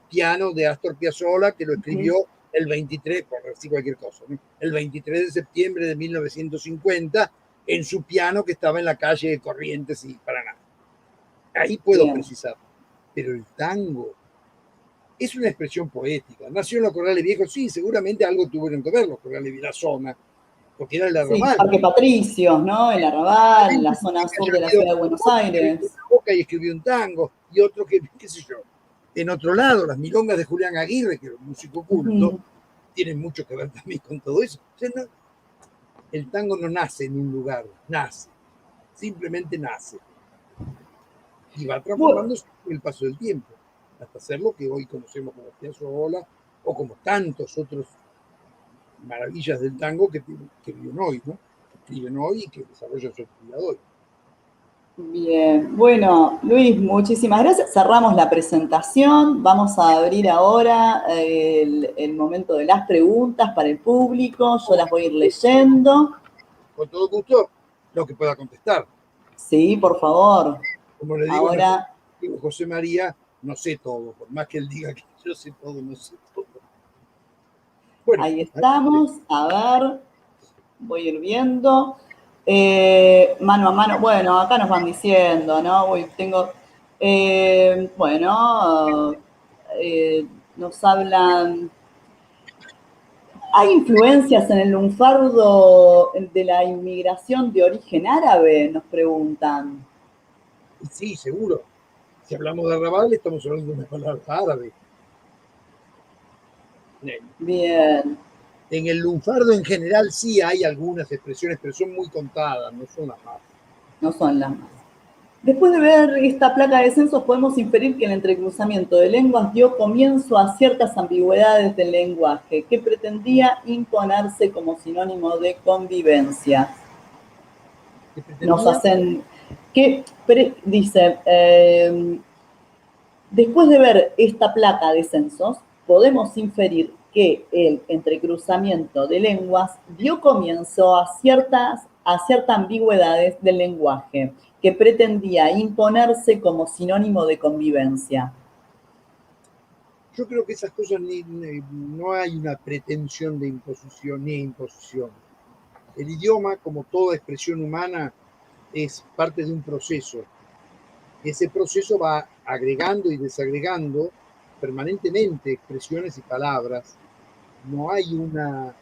piano de Astor Piazzolla, que lo escribió el 23, por decir cualquier cosa, ¿no? El 23 de septiembre de 1950, en su piano que estaba en la calle de Corrientes y Paraná. Ahí puedo precisar. Pero el tango es una expresión poética. Nació en Los Corrales Viejos, sí, seguramente algo tuvieron que ver Los Corrales de la zona, porque era el arrabal.
Sí, Parque Patricios, ¿no? El arrabal, la zona sur de la ciudad de Buenos Aires.
Boca y escribió un tango, y otro que, qué sé yo, en otro lado, las milongas de Julián Aguirre, que era un músico culto, tienen mucho que ver también con todo eso. O sea, no, el tango no nace en un lugar, nace, simplemente nace. Y va transformándose con el paso del tiempo, hasta ser lo que hoy conocemos como Piazzolla o como tantos otros maravillas del tango que viven hoy, ¿no? Que escriben hoy y que desarrollan su actividad hoy.
Bien, bueno, Luis, muchísimas gracias. Cerramos la presentación. Vamos a abrir ahora el momento de las preguntas para el público. Yo las voy a ir leyendo.
Con todo gusto, lo que pueda contestar.
Sí, por favor.
Como le digo,
ahora,
digo José María, no sé todo, por más que él diga que yo sé todo, no sé todo.
Bueno, ahí estamos, a ver, voy a ir viendo. Mano a mano, bueno, acá nos van diciendo, ¿no? Nos hablan. ¿Hay influencias en el lunfardo de la inmigración de origen árabe? Nos preguntan.
Sí, seguro. Si hablamos de arrabal, estamos hablando de una palabra árabe.
Bien.
En el lunfardo en general sí hay algunas expresiones, pero son muy contadas, no son las más.
No son las más. Después de ver esta placa de censos, podemos inferir que el entrecruzamiento de lenguas dio comienzo a ciertas ambigüedades del lenguaje que pretendía imponerse como sinónimo de convivencia. Nos hacen... Dice, después de ver esta placa de censos, podemos inferir que el entrecruzamiento de lenguas dio comienzo a ciertas ambigüedades del lenguaje que pretendía imponerse como sinónimo de convivencia.
Yo creo que esas cosas no hay una pretensión de imposición ni imposición. El idioma, como toda expresión humana, es parte de un proceso. Ese proceso va agregando y desagregando permanentemente expresiones y palabras. No hay una...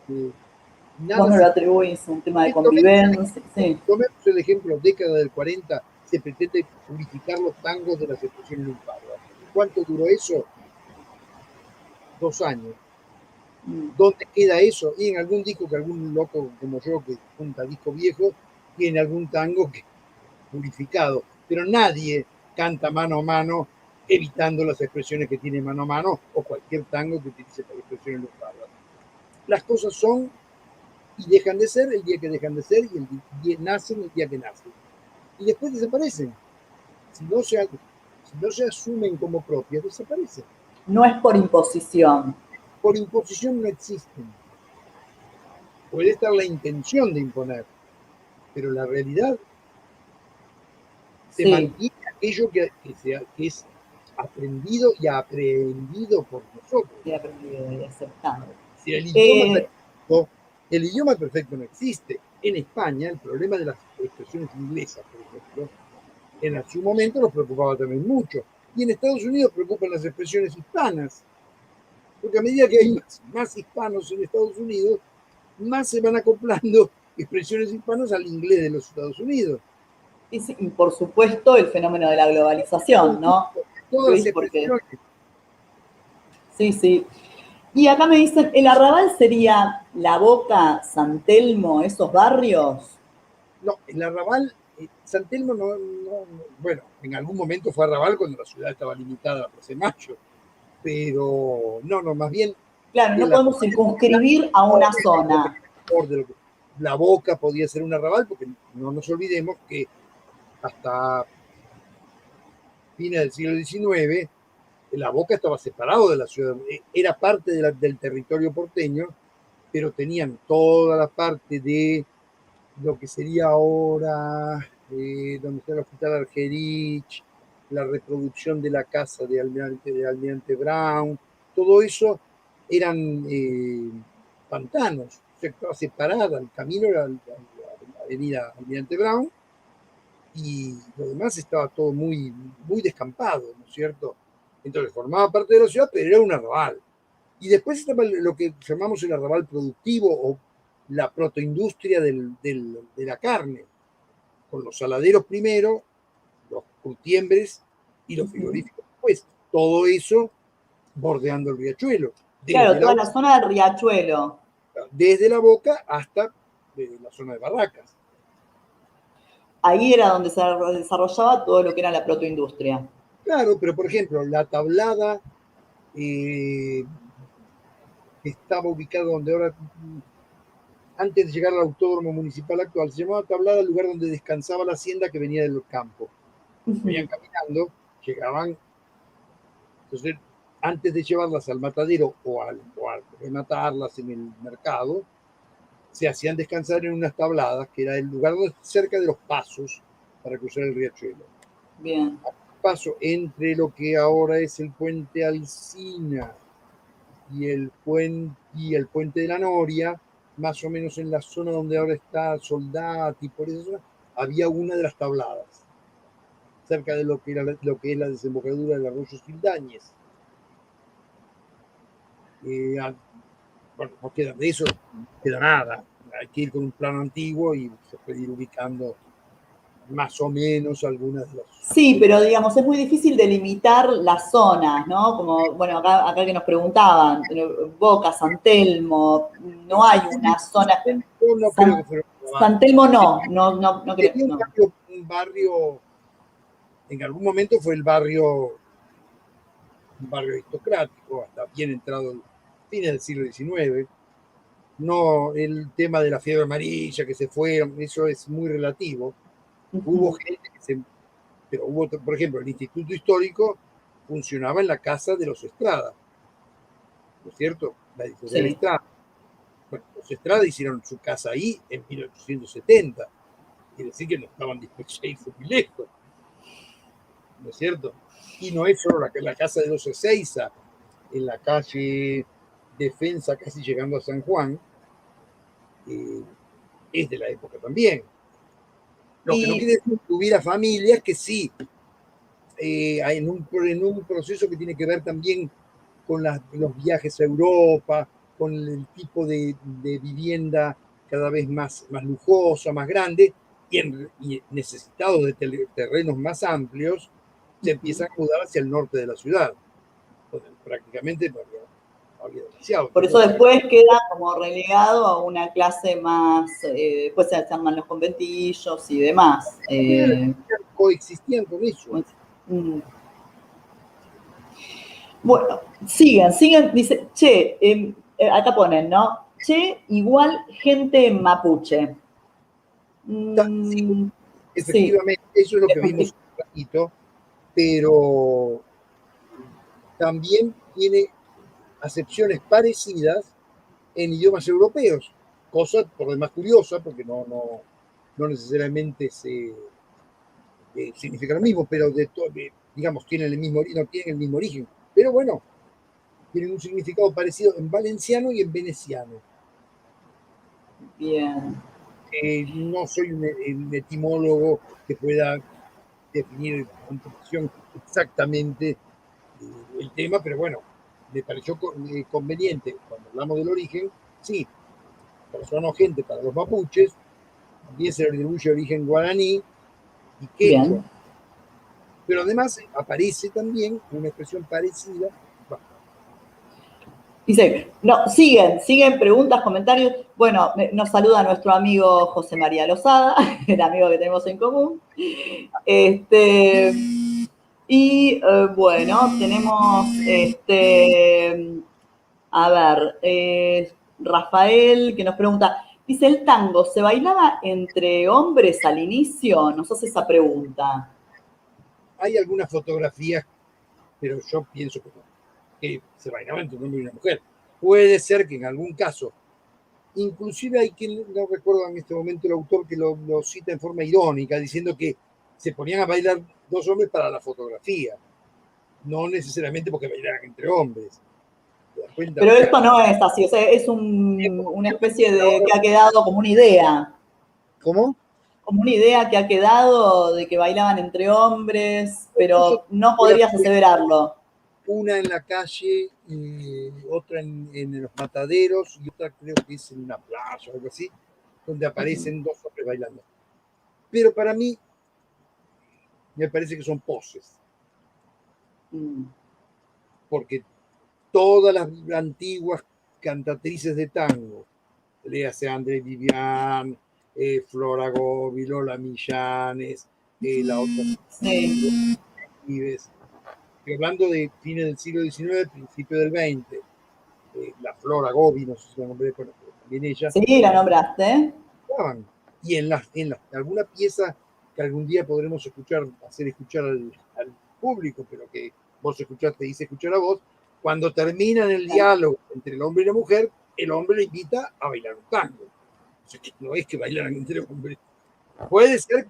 Vos no lo atribuís a un tema de convivencia.
Tomemos el ejemplo, década del 40, se pretende purificar los tangos de las expresiones lunfardas. ¿Cuánto duró eso? 2 años. ¿Dónde queda eso? Y en algún disco que algún loco como yo, que junta disco viejo, tiene algún tango que purificado. Pero nadie canta mano a mano evitando las expresiones que tiene mano a mano o cualquier tango que utilice para expresiones lunfardas. Las cosas son y dejan de ser el día que dejan de ser, y el día nacen el día que nacen. Y después desaparecen. Si no se asumen como propias, desaparecen.
No es por imposición.
Por imposición no existen. Puede estar la intención de imponer, pero la realidad se
Sí,
mantiene aquello que es aprendido y aprehendido por nosotros.
he aprendido y aceptado.
Si
Eh,
el idioma perfecto no existe. En España, el problema de las expresiones inglesas, por ejemplo, en su momento nos preocupaba también mucho. Y en Estados Unidos preocupan las expresiones hispanas, porque a medida que hay más hispanos en Estados Unidos, más se van acoplando expresiones hispanas al inglés de los Estados Unidos.
y, sí, y por supuesto el fenómeno de la globalización, ¿no?
Todas las
Luis, porque
expresiones.
sí, sí. Y acá me dicen, ¿el arrabal sería La Boca, San Telmo, esos barrios?
No, el arrabal, San Telmo bueno, en algún momento fue arrabal cuando la ciudad estaba limitada a la Plaza de Mayo, pero no, más bien
Claro, no
el arrabal
podemos circunscribir a una zona.
La Boca podía ser un arrabal, porque no nos olvidemos que hasta fines del siglo XIX la Boca estaba separado de la ciudad, era parte del territorio porteño, pero tenían toda la parte de lo que sería ahora, donde está el Hospital Argerich, la reproducción de la casa de Almirante Brown, todo eso eran pantanos, o sea, estaba separada, el camino era la avenida Almirante Brown, y lo demás estaba todo muy, muy descampado, ¿no es cierto? Entonces formaba parte de la ciudad, pero era un arrabal. Y después estaba lo que llamamos el arrabal productivo o la protoindustria de la carne, con los saladeros primero, los curtiembres y los frigoríficos después. Todo eso bordeando el riachuelo,
Claro, toda la zona del Riachuelo.
desde la Boca hasta la zona de Barracas.
Ahí era donde se desarrollaba todo lo que era la protoindustria.
Claro, pero por ejemplo, la tablada que estaba ubicada donde ahora, antes de llegar al autódromo municipal actual, se llamaba Tablada, el lugar donde descansaba la hacienda que venía del campo. Venían caminando, llegaban, entonces antes de llevarlas al matadero o al rematarlas en el mercado, se hacían descansar en unas tabladas, que era el lugar cerca de los pasos para cruzar el riachuelo.
Bien.
Paso entre lo que ahora es el puente Alsina y el puente de la Noria, más o menos en la zona donde ahora está Soldati, por esa zona, había una de las tabladas, cerca de lo que es la desembocadura del arroyo Sildañez. Bueno, no queda de eso, no queda nada. Hay que ir con un plano antiguo y se puede ir ubicando más o menos algunas de las.
Sí, pero digamos, es muy difícil delimitar las zonas, ¿no? Como, bueno, acá que nos preguntaban, Boca, San Telmo, no hay una zona.
No creo que fuera
San Telmo no creo.
Tenía un barrio, en algún momento fue un barrio aristocrático, hasta bien entrado el fines del siglo XIX. No, el tema de la fiebre amarilla que se fueron, eso es muy relativo. Hubo gente pero hubo, por ejemplo, el Instituto Histórico funcionaba en la casa de los Estrada, ¿no es cierto? La editorial
Sí.
Estrada. Bueno, los Estrada hicieron su casa ahí en 1870. Quiere decir que no estaban dispuestos a irse muy lejos, ¿no es cierto? Y no es solo la casa de los Ezeiza, en la calle Defensa, casi llegando a San Juan, es de la época también. Lo que no quiere decir que hubiera familias que sí, en un proceso que tiene que ver también con los viajes a Europa, con el tipo de vivienda cada vez más lujosa, más grande, y necesitados de terrenos más amplios, se empiezan a mudar hacia el norte de la ciudad, donde prácticamente no había demasiado.
Por eso después queda como relegado a una clase más, después se arman los conventillos y demás.
Coexistían con eso.
Bueno, siguen, dice, che, acá ponen, ¿no? Che, igual gente mapuche.
Sí, efectivamente, eso es lo que vimos un ratito, pero también tiene acepciones parecidas en idiomas europeos, cosa por demás curiosa, porque no no necesariamente significa lo mismo, pero digamos, tienen el mismo, no tienen el mismo origen. Pero bueno, tienen un significado parecido en valenciano y en veneciano.
Bien.
No soy un etimólogo que pueda definir con precisión exactamente el tema, pero bueno, me pareció conveniente cuando hablamos del origen, sí, persona o gente para los mapuches, también se le atribuye origen guaraní y quechua,
Bien.
pero además aparece también una expresión parecida.
Dice, no, siguen preguntas, comentarios. Bueno, nos saluda nuestro amigo José María Lozada, el amigo que tenemos en común. Bueno, tenemos, a ver, Rafael que nos pregunta, dice, ¿el tango se bailaba entre hombres al inicio? Nos hace esa pregunta.
Hay algunas fotografías, pero yo pienso que se bailaba entre un hombre y una mujer. Puede ser que en algún caso, inclusive hay quien, no recuerdo en este momento el autor, que lo cita en forma irónica, diciendo que se ponían a bailar dos hombres para la fotografía, no necesariamente porque bailaran entre hombres. ¿Te das cuenta?
Pero esto no es así, o sea, es una especie de que ha quedado como una idea.
¿Cómo?
Como una idea que ha quedado de que bailaban entre hombres, pero no podrías aseverarlo.
Una en la calle, otra en los mataderos y otra creo que es en una playa o algo así, donde aparecen dos hombres bailando. Pero para mí, me parece que son poses. Porque todas las antiguas cantatrices de tango, léase André Vivian, Flora Gobi, Lola Millanes, la otra,
Sí.
Vives, hablando de fines del siglo XIX, principio del XX, la Flora Gobi, no sé si la nombré, pero también ella.
Sí, la nombraste.
Estaban. Y en alguna pieza que algún día podremos hacer escuchar al público, pero que vos escuchaste, hice escuchar a vos, cuando terminan el diálogo entre el hombre y la mujer, el hombre le invita a bailar un tango. O sea, que no es que bailaran entre hombres. Puede ser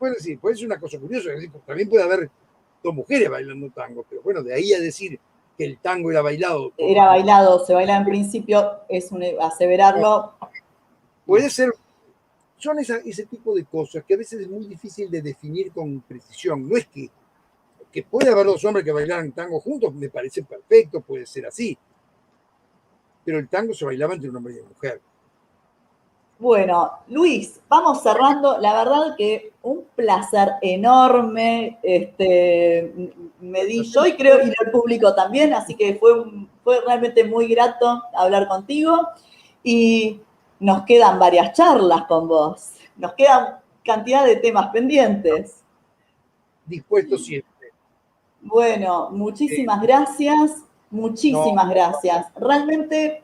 una cosa curiosa, también puede haber dos mujeres bailando tango, pero bueno, de ahí a decir que el tango era bailado.
Era bailado, se baila en principio, es aseverarlo.
Puede ser, son ese tipo de cosas que a veces es muy difícil de definir con precisión. No es que puede haber dos hombres que bailaran tango juntos, me parece perfecto, puede ser así. Pero el tango se bailaba entre un hombre y una mujer.
Bueno, Luis, vamos cerrando. La verdad que un placer enorme. Me di yo y creo, y el público también, así que fue realmente muy grato hablar contigo. Y nos quedan varias charlas con vos. Nos quedan cantidad de temas pendientes.
Dispuesto siempre.
Bueno, muchísimas gracias. Muchísimas gracias. Realmente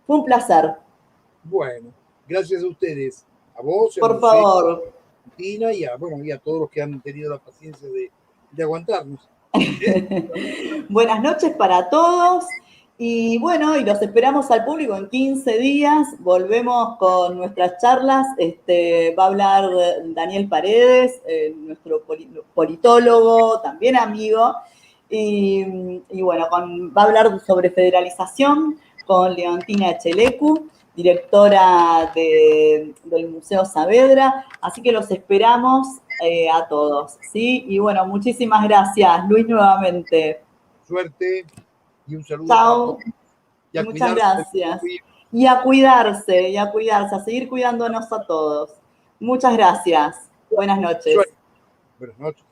fue un placer.
Bueno, gracias a ustedes. A vos,
Por favor.
Argentina y a todos los que han tenido la paciencia de aguantarnos.
Buenas noches para todos. Y bueno, y los esperamos al público en 15 días. Volvemos con nuestras charlas. Va a hablar Daniel Paredes, nuestro politólogo, también amigo. Y bueno, va a hablar sobre federalización con Leontina Echelecu, directora del Museo Saavedra. Así que los esperamos a todos, ¿sí? Y bueno, muchísimas gracias, Luis, nuevamente.
Suerte y un saludo.
Chao. Muchas gracias. Y a cuidarse, a seguir cuidándonos a todos. Muchas gracias. Buenas noches.
Buenas noches.